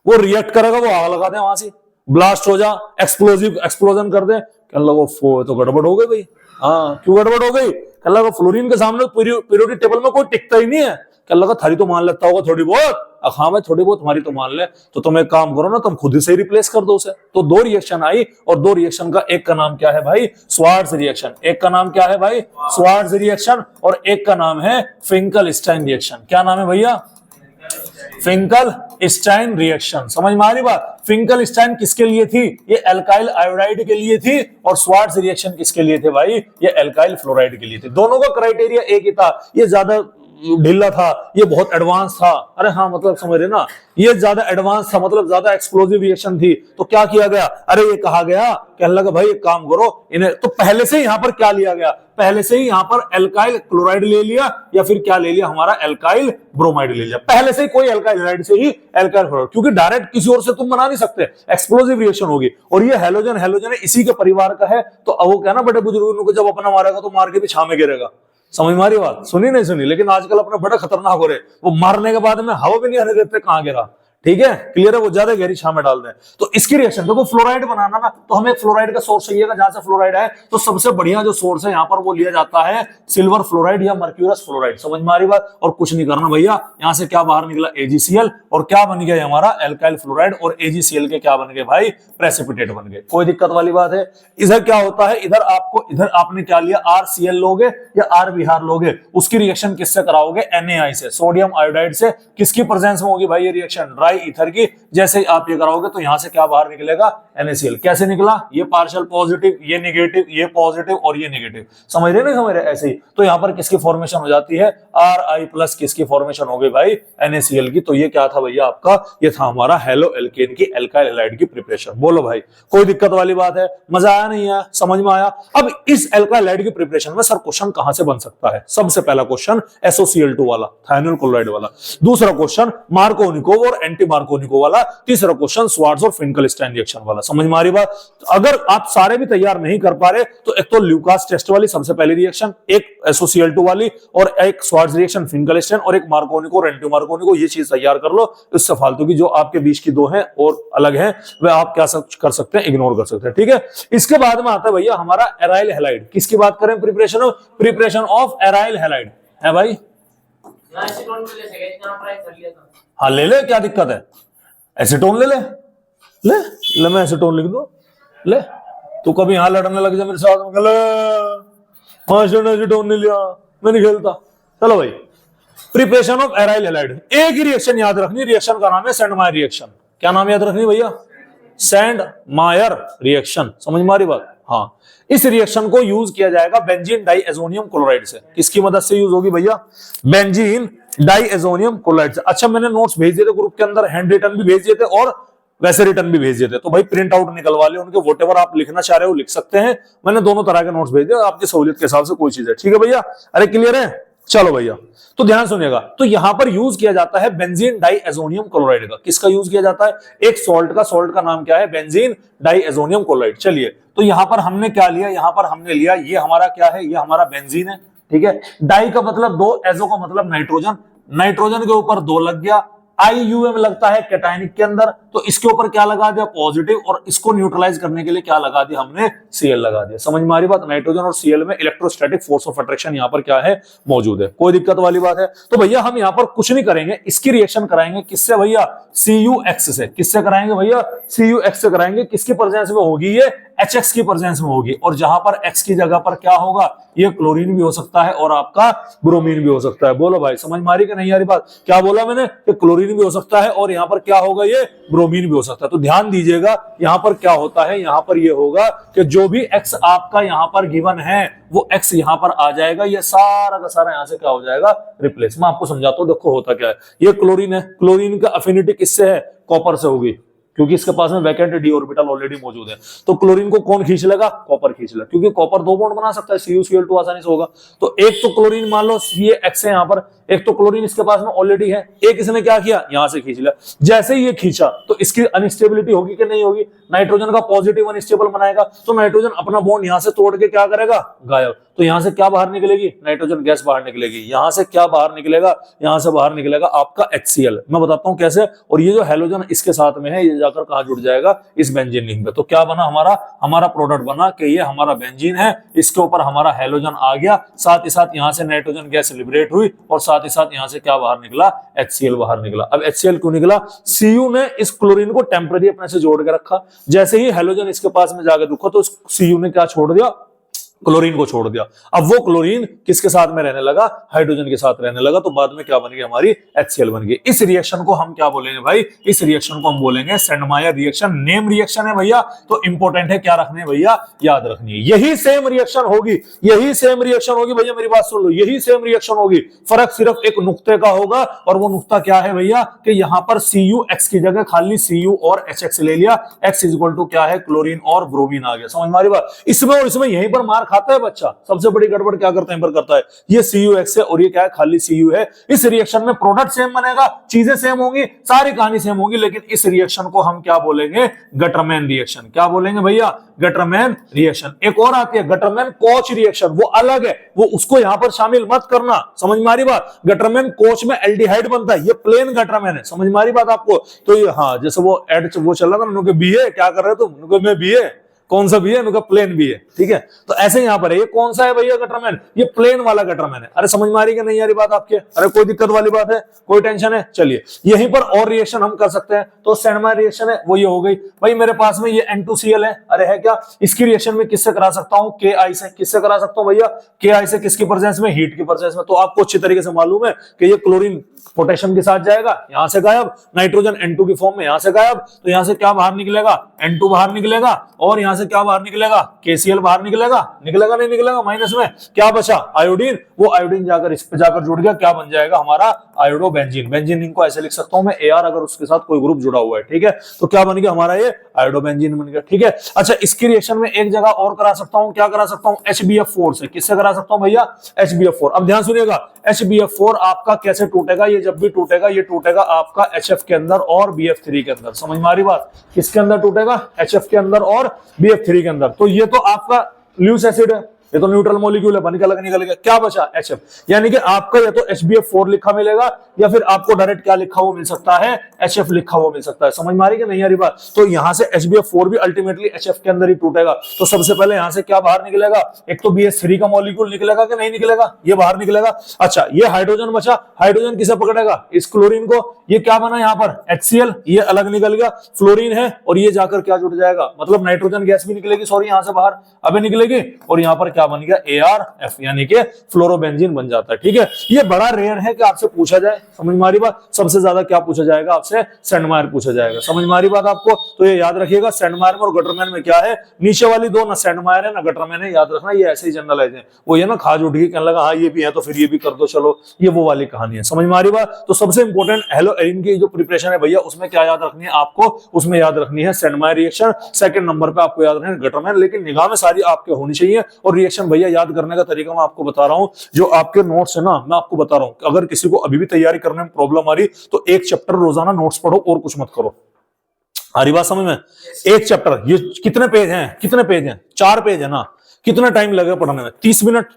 वो रिएक्ट करेगा, वो आग लगा दे, वहां से ब्लास्ट हो जा, एक्सप्लोजिव एक्सप्लोजन कर दे। क्या लगा तो गड़बड़ हो गई भाई। हाँ क्यों गड़बड़ हो गई? क्या लगा फ्लोरीन के सामने पीरियोडिक टेबल में कोई टिकता ही नहीं है। क्या लगा थारी तो मान लेता होगा थोड़ी बहुत। हाँ भाई थोड़ी बहुत हमारी तो मान ले, तो तुम एक काम करो ना, तुम खुद से ही रिप्लेस कर दो उसे। तो 2 रिएक्शन आई, और 2 रिएक्शन का एक का नाम क्या है भाई? Swarts reaction. एक का नाम क्या है भाई? Swarts reaction. और एक का नाम है फिंकल-स्टाइन रिएक्शन। क्या नाम है भैया? Finkel-Stine reaction. समझ में आ रही बात? फिंकल-स्टाइन किसके लिए थी? ये एल्काइल आयोडाइड के लिए थी। और स्वार्ट्ज रिएक्शन किसके लिए थे भाई? ये एल्काइल फ्लोराइड के लिए थे। दोनों का क्राइटेरिया एक ही था। ये ज्यादा ढीला था, ये बहुत एडवांस था। अरे हाँ मतलब समझ रहे ना, ये ज्यादा एडवांस था, मतलब ज्यादा एक्सप्लोसिव रिएक्शन थी। तो क्या किया गया? अरे ये कहा गया, कहने लगा भाई एक काम करो इन्हें, तो पहले से यहां पर क्या लिया गया? पहले से ही यहां पर एल्काइल क्लोराइड ले लिया, या फिर क्या ले लिया? हमारा एल्काइल ब्रोमाइड ले लिया। पहले से ही कोई एल्काइल हाइड्राइड से ही एल्काइल क्लोराइड, क्योंकि डायरेक्ट किसी और से तुम बना नहीं सकते, एक्सप्लोसिव रिएक्शन होगी। और ये हेलोजन है, इसी के परिवार का है। तो अब वो क्या ना, बड़े बुजुर्गों को जब अपना मारेगा तो मार के भी छाव में गिरेगा। समझ में आ रही बात? सुनी नहीं सुनी? लेकिन आजकल अपने बड़ा खतरनाक हो रहे, वो मारने के बाद में हवा भी नहीं आने देते, कहां गिरा ठीक है, क्लियर है, वो ज्यादा गहरी छां में डाल दें। तो इसकी रिएक्शन देखो, फ्लोराइड बनाना ना, तो हमें फ्लोराइड का सोर्स चाहिएगा, जहां से फ्लोराइड है तो सबसे बढ़िया जो सोर्स है यहाँ पर वो लिया जाता है सिल्वर फ्लोराइड या मर्क्यूरस फ्लोराइड। समझ में आ रही बात? और कुछ नहीं करना भैया, यहाँ से क्या बाहर निकला AgCl, और क्या बन गया हमारा एल्काइल फ्लोराइड, और AgCl के क्या बन गए भाई, प्रेसिपिटेट बन गए। कोई दिक्कत वाली बात है? इधर क्या होता है, इधर आपने क्या लिया, RCl लोगे या RBr लोगे, उसकी रिएक्शन किससे कराओगे, NaI से, सोडियम आयोडाइड से। किसकी प्रेजेंस में होगी भाई ये रिएक्शन, ड्राई ईथर की। जैसे आप ये कराओगे तो यहां से क्या बाहर निकलेगा, NaCl। कैसे निकला, ये पार्शियल पॉजिटिव, ये नेगेटिव, ये पॉजिटिव और ये नेगेटिव। समझ रहे नहीं समझ रहे? ऐसे ही तो यहां पर किसकी फॉर्मेशन हो जाती है, Ri+ किसकी फॉर्मेशन हो गई भाई, NaCl की। तो ये क्या था भैया आपका, ये था हमारा हेलो एल्केन की, एल्काइल हैलाइड की प्रिपरेशन। बोलो भाई, कोई दिक्कत वाली बात है? मजा आया नहीं आया, समझ में आया? अब इस एल्काइल हैलाइड की प्रिपरेशन में सर क्वेश्चन कहां से बन सकता है? सबसे पहला क्वेश्चन SOCl2 वाला, थायनिल क्लोराइड वाला। दूसरा क्वेश्चन मार्कोनिकोव और एंटी मार्कोनिकोव वाला। तीसरा क्वेश्चन स्वार्ट्ज और फिंकलस्टाइन रिएक्शन वाला। समझ में आ रही बात? अगर आप सारे भी तैयार नहीं कर पा रहे तो एक तो ल्यूकास टेस्ट वाली सबसे पहली रिएक्शन, एक SOCl2 वाली, और एक स्वार्ट्ज रिएक्शन फिंकलस्टाइन, और एक मार्कोनिको और एंटी मार्कोनिको। ये चीज तैयार कर लो। इससे फालतू की जो आपके बीच की दो हैं और अलग हैं, वह आप क्या कर सकते हैं, इग्नोर कर सकते हैं। ठीक है, इसके बाद में आता है भैया हमारा एराइल हैलाइड। किसकी बात करें, प्रिपरेशन ऑफ एराइल हैलाइड है भाई। हाँ ले ले, क्या दिक्कत है, एसीटोन ले ले, ले मैं एसीटोन लिख दो, ले तू कभी यहां लड़ने लग जा मेरे साथ में, एसीटोन नहीं लिया, मैं नहीं खेलता। चलो भाई, प्रिपरेशन ऑफ एराइल हैलाइड। एक ही रिएक्शन याद रखनी, रिएक्शन का नाम है सेंडमायर रिएक्शन। क्या नाम याद रखनी भैया, सेंडमायर रिएक्शन। समझ में आ रही बात? हाँ, इस रिएक्शन को यूज किया जाएगा बेंजीन डाइएजोनियम क्लोराइड से। किसकी मदद से यूज होगी भैया, बेंजीन डाइएजोनियम क्लोराइड से। अच्छा, मैंने नोट्स भेज दिए थे ग्रुप के अंदर, हैंड रिटन भी भेज दिए थे और वैसे रिटर्न भी भेज दिए थे। तो भाई प्रिंट आउट निकलवा ले उनके, वोटेवर आप लिखना चाह रहे हो लिख सकते हैं। मैंने दोनों तरह के नोट्स भेज दिए, आपकी सहूलियत के हिसाब से कोई चीज है। ठीक है भैया, अरे क्लियर है? चलो भैया, तो ध्यान सुनिएगा। तो यहां पर यूज किया जाता है बेंजीन डाइएजोनियम क्लोराइड का। किसका यूज किया जाता है, एक सॉल्ट का नाम क्या है, बेंजीन डाइएजोनियम क्लोराइड। चलिए, तो यहां पर हमने क्या लिया, यहां पर हमने लिया, ये हमारा क्या है, ये हमारा बेंजीन है। ठीक है, डाई का मतलब दो, एजो का मतलब नाइट्रोजन, नाइट्रोजन के ऊपर दो लग गया, IUM लगता है कैटायनिक के अंदर, तो इसके ऊपर क्या लगा दिया, पॉजिटिव, और इसको न्यूट्रलाइज करने के लिए क्या लगा दिया हमने, Cl लगा दिया। समझ में आ रही बात? नाइट्रोजन और Cl में इलेक्ट्रोस्टैटिक फोर्स ऑफ अट्रैक्शन यहाँ पर क्या है, मौजूद है। कोई दिक्कत वाली बात है? तो भैया हम यहाँ पर कुछ नहीं करेंगे, इसकी रिएक्शन कराएंगे किससे भैया, CuX से। किससे कराएंगे भैया, CuX से कराएंगे। किसकी प्रेजेंस में होगी ये, HX की प्रेजेंस में होगी। और जहां पर X की जगह पर क्या होगा, ये क्लोरीन भी हो सकता है और आपका ब्रोमीन भी हो सकता है। बोलो भाई, समझ में आ रही कि नहीं आ रही बात? क्या बोला मैंने, कि क्लोरीन भी हो सकता है और यहाँ पर क्या होगा, ये ब्रोमीन भी हो सकता है। तो ध्यान दीजिएगा, यहाँ पर क्या होता है, यहाँ पर ये होगा कि जो भी X आपका यहाँ पर गिवन है वो X यहाँ पर आ जाएगा, ये सारा का सारा यहाँ से क्या हो जाएगा, रिप्लेस। मैं आपको समझाता हूँ, देखो होता क्या है। ये क्लोरीन है, क्लोरीन का अफिनिटी किससे है, कॉपर से होगी, क्योंकि इसके पास में वैकेंट डी ऑर्बिटल ऑलरेडी मौजूद है। तो क्लोरीन को कौन खींच लेगा, कॉपर खींच लेगा, क्योंकि कॉपर दो बॉन्ड बना सकता है, CuCl2 आसानी से होगा। तो एक तो क्लोरीन मान लो CX है यहाँ पर, एक तो क्लोरीन इसके पास में ऑलरेडी है, एक इसने क्या किया, यहां से खींच लिया। जैसे ही ये खींचा तो इसकी अनस्टेबिलिटी होगी कि नहीं होगी, नाइट्रोजन का पॉजिटिव अनस्टेबल बनाएगा, तो नाइट्रोजन अपना बॉन्ड यहां से तोड़ के क्या करेगा, गायब। तो यहां से क्या बाहर निकलेगी, नाइट्रोजन गैस बाहर निकलेगी। यहां से क्या बाहर निकलेगा, यहां से बाहर निकलेगा आपका HCl। मैं बताता हूं कैसे। और ये जो हैलोजन इसके साथ में है, ये जाकर कहां जुड़ जाएगा, इस बेंजीन रिंग पे। तो क्या बना हमारा प्रोडक्ट बना कि ये हमारा बेंजीन है, इसके ऊपर हमारा हैलोजन आ गया, साथ ही साथ यहां से नाइट्रोजन गैस लिबरेट हुई, और साथ ही साथ यहां से क्या बाहर निकला, HCl बाहर निकला। अब HCl क्यों निकला, Cu ने इस क्लोरीन को टेम्परेरी अपने से जोड़ के रखा। जैसे ही हैलोजन इसके पास में जाकर रुका तो Cu ने क्या छोड़ दिया, क्लोरीन को छोड़ दिया। अब वो क्लोरीन किसके साथ में रहने लगा, हाइड्रोजन के साथ रहने लगा। तो बाद में क्या बन गई, हमारी HCl बन गई। इस रिएक्शन को हम क्या बोलेंगे भाई, इस रिएक्शन को हम बोलेंगे सेंडमायर रिएक्शन। नेम रिएक्शन है भैया, तो इंपॉर्टेंट है, क्या रखने भैया, याद रखनी है। यही सेम रिएक्शन होगी, यही सेम रिएक्शन होगी भैया, मेरी बात सुन लो, यही सेम रिएक्शन होगी। फर्क सिर्फ एक नुक्ते का होगा, और वो नुक्ता क्या है भैया, कि यहां पर CuX की जगह खाली Cu और HX ले लिया। X इक्वल टू क्या है, क्लोरीन और ब्रोमीन आ गया। समझ में आ रही बात? इसमें और इसमें यहीं पर मार्क खाता है बच्चा, सबसे बड़ी गड़बड़ क्या करता है पर करता है, ये CuH है और ये क्या है, खाली Cu है। इस रिएक्शन में प्रोडक्ट सेम बनेगा, चीजें सेम होंगी, सारी कहानी सेम होगी, लेकिन इस रिएक्शन को हम क्या बोलेंगे, गटरमैन रिएक्शन। क्या बोलेंगे भैया, गटरमैन रिएक्शन। एक और आती है गटरमैन कोच रिएक्शन, वो अलग है, वो उसको यहां पर शामिल मत करना, समझ में आ रही बात। गटरमैन कोच में एल्डिहाइड बनता है, ये प्लेन गटरमैन है, समझ में आ रही बात आपको। तो ये हाँ, जैसे वो एड वो चल रहा था, उन्होंने BA क्या कर रहे हो तुम, उनको मैं BA, कौन सा भी है, उनका प्लेन भी है, ठीक है। तो ऐसे यहां पर है, ये कौन सा है भैया गटरमैन, ये प्लेन वाला गटरमैन है। अरे समझ में आ रही है नहीं आ रही बात आपके, अरे कोई दिक्कत वाली बात है, कोई टेंशन है। चलिए यहीं पर और रिएक्शन हम कर सकते हैं, तो सेंडमायर रिएक्शन है, वो ये हो गई भाई। मेरे पास में ये N2Cl है, अरे है क्या, इसकी रिएक्शन में किससे करा सकता हूं, Ki से। किससे करा सकता हूं भैया, Ki से, किसकी प्रेजेंस में, हीट की प्रेजेंस में। तो आपको अच्छी तरीके से मालूम है कि ये क्लोरीन पोटेशियम के साथ जाएगा, यहां से गायब, नाइट्रोजन N2 की फॉर्म में यहां से गायब, तो यहां से क्या बाहर निकलेगा, N2 बाहर निकलेगा, और यहां से क्या बाहर निकलेगा, KCl बाहर निकलेगा, निकलेगा नहीं निकलेगा, माइनस में क्या बचा, आयोडीन। वो आयोडीन जाकर इस पे जाकर जुड़ गया, क्या बन जाएगा हमारा, आयोडोबेंजीन। बेंजीन को ऐसे लिख सकता हूं मैं AR, अगर उसके साथ कोई ग्रुप जुड़ा हुआ है, ठीक है। तो क्या बन गया हमारा, ये आयोडोबेंजीन बन गया, ठीक है। अच्छा, इसकी रिएक्शन में एक जगह और करा सकता हूं, क्या करा सकता हूं, HBF4 से। किससे करा सकता हूं भैया, HBF4। अब ध्यान सुनिएगा, HBF4 आपका कैसे टूटेगा, ये जब भी टूटेगा, ये टूटेगा आपका HF के अंदर और BF3 के अंदर। समझ में आ रही बात, किसके अंदर टूटेगा, HF के अंदर और BF3 के अंदर। तो ये तो आपका ल्यूस एसिड है, ये तो न्यूट्रल मॉलिक्यूल है, बन के अलग निकल गया, क्या बचा, HF। यानी कि आपका या तो HBF4 लिखा मिलेगा, या फिर आपको डायरेक्ट क्या लिखा हुआ मिल सकता है, HF लिखा हुआ मिल सकता है। समझ में आ रही कि नहीं आ रही बात। तो यहां से HBF4 भी अल्टीमेटली HF के अंदर ही टूटेगा। तो सबसे पहले यहां से क्या बाहर निकलेगा, एक तो BH3 का मॉलिक्यूल निकलेगा कि नहीं निकलेगा, ये बाहर निकलेगा। अच्छा, ये हाइड्रोजन बचा, हाइड्रोजन किसे पकड़ेगा, इस क्लोरीन को। ये क्या बना यहाँ पर, HCl, ये अलग निकल गया, फ्लोरीन है, और ये जाकर क्या जुड़ जाएगा, मतलब नाइट्रोजन गैस भी निकलेगी, सॉरी यहां से बाहर अबे निकलेगी, और यहां पर क्या बन गया, ArF, यानी कि फ्लोरोबेंजीन बन जाता है, ठीक है। ये बड़ा रेयर है कि आपसे पूछा जाए, समझ में आ रही बात। सबसे ज्यादा क्या पूछा जाएगा आपसे, सेंडमायर पूछा जाएगा, समझ में आ रही बात आपको। तो ये याद रखिएगा, सेंडमायर में और गटरमैन में क्या है, नीचे वाली दो ना सेंडमायर है ना गटरमैन है, याद रखना। ये ऐसे ही जनरलाइज है, वो ये ना खाज उठ गई, कहने लगा हाँ ये भी है तो फिर ये भी कर दो, चलो, ये वो वाली कहानी है, समझ में आ रही बात। तो सबसे इंपॉर्टेंट हेलो एरिन की जो प्रिपरेशन है भैया, उसमें क्या याद रखनी है आपको, उसमें याद रखनी है सेंडमायर रिएक्शन। सेकंड नंबर पे आपको याद रखना है गटरमैन, लेकिन निगाह में सारी आपके होनी चाहिए। और रिएक्शन भैया याद करने का तरीका मैं आपको बता रहा हूं, जो आपके नोट्स है ना, मैं आपको बता रहा हूं, अगर किसी को अभी भी तैयारी करने में प्रॉब्लम आ रही, तो एक चैप्टर रोजाना नोट्स पढ़ो और कुछ मत करो। आ रही बात समझ में, एक चैप्टर, ये कितने पेज हैं, कितने पेज हैं, 4 पेज है ना, कितना टाइम लगेगा पढ़ने में, 30 मिनट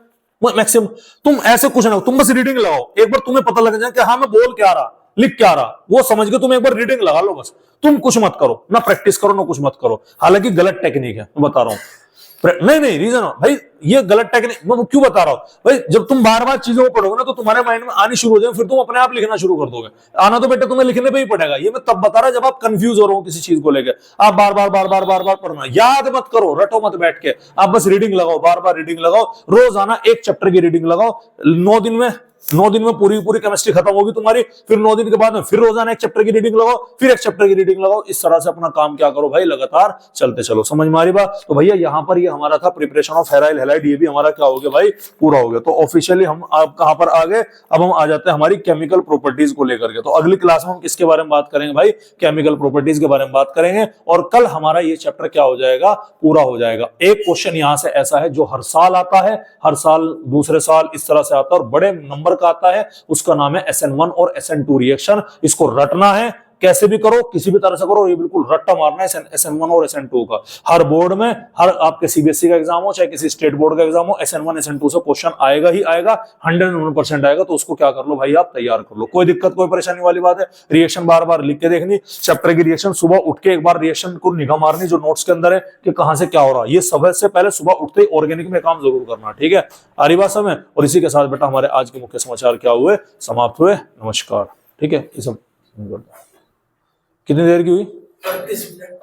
मैक्सिमम। तुम ऐसे कुछ ना, तुम बस रीडिंग लगाओ, एक बार तुम्हें पता लग जाए कि हाँ मैं बोल क्या रहा, लिख क्या रहा, वो समझ के तुम एक बार रीडिंग लगा लो बस। तुम कुछ मत करो, ना प्रैक्टिस करो ना कुछ मत करो, हालांकि गलत टेक्निक है, मैं बता रहा हूं। नहीं रीजन भाई, ये गलत टेक्निक मैं क्यों बता रहा हूं भाई। जब तुम बार बार चीजों को पढ़ोगे ना, तो तुम्हारे माइंड में आनी शुरू हो जाए, फिर तुम अपने आप लिखना शुरू कर दोगे। आना तो बेटा तुम्हें लिखने पे ही पड़ेगा, ये मैं तब बता रहा जब आप कंफ्यूज हो रहे हो किसी चीज को लेकर। आप बार बार पढ़ना, याद मत करो, रटो मत बैठ के, आप बस रीडिंग लगाओ, बार बार रीडिंग लगाओ, रोजाना एक चैप्टर की रीडिंग लगाओ। 9 दिन में पूरी केमिस्ट्री खत्म होगी तुम्हारी। फिर 9 दिन के बाद में फिर रोजाना एक चैप्टर की रीडिंग लगाओ, फिर एक चैप्टर की रीडिंग लगाओ। इस तरह से अपना काम क्या करो भाई, लगातार चलते चलो, समझ में आ रही बात। तो भैया यहाँ पर ये हमारा था प्रिपरेशन ऑफ हेराइल हैलाइड, ये भी हमारा क्या हो गया भाई, पूरा हो गया। तो ऑफिशियली हम आप कहां पर आ गए, अब हम आ जाते हैं हमारी केमिकल प्रॉपर्टीज को लेकर के। तो अगली क्लास में हम किसके बारे में बात करेंगे भाई, केमिकल प्रॉपर्टीज के बारे में बात करेंगे। और कल हमारा ये चैप्टर क्या हो जाएगा, पूरा हो जाएगा। एक क्वेश्चन यहां से ऐसा है जो हर साल आता है, हर साल दूसरे साल इस तरह से आता है और बड़े नंबर का आता है, उसका नाम है SN1 और SN2 रिएक्शन। इसको रटना है, कैसे भी करो, किसी भी तरह से करो, ये बिल्कुल रट्टा मारना है SN1 और SN2 का। हर बोर्ड में, हर आपके CBSE का एग्जाम हो चाहे किसी स्टेट बोर्ड का एग्जाम हो, SN1 SN2 से क्वेश्चन आएगा ही आएगा, 101% आएगा। तो उसको क्या कर लो भाई, आप तैयार कर लो, कोई दिक्कत कोई परेशानी वाली बात है। रिएक्शन बार बार लिख के देखनी, चैप्टर की रिएक्शन सुबह उठ के एक बार रिएक्शन को निगाह मारनी जो नोट्स के अंदर है कि कहां से क्या हो रहा है। ये सबसे पहले सुबह उठते ही ऑर्गेनिक में काम जरूर करना, ठीक है। आ रही बात समझ। और इसी के साथ बेटा हमारे आज के मुख्य समाचार क्या हुए, समाप्त हुए। नमस्कार, ठीक है। ये सब कितनी देर की हुई, 38 मिनट।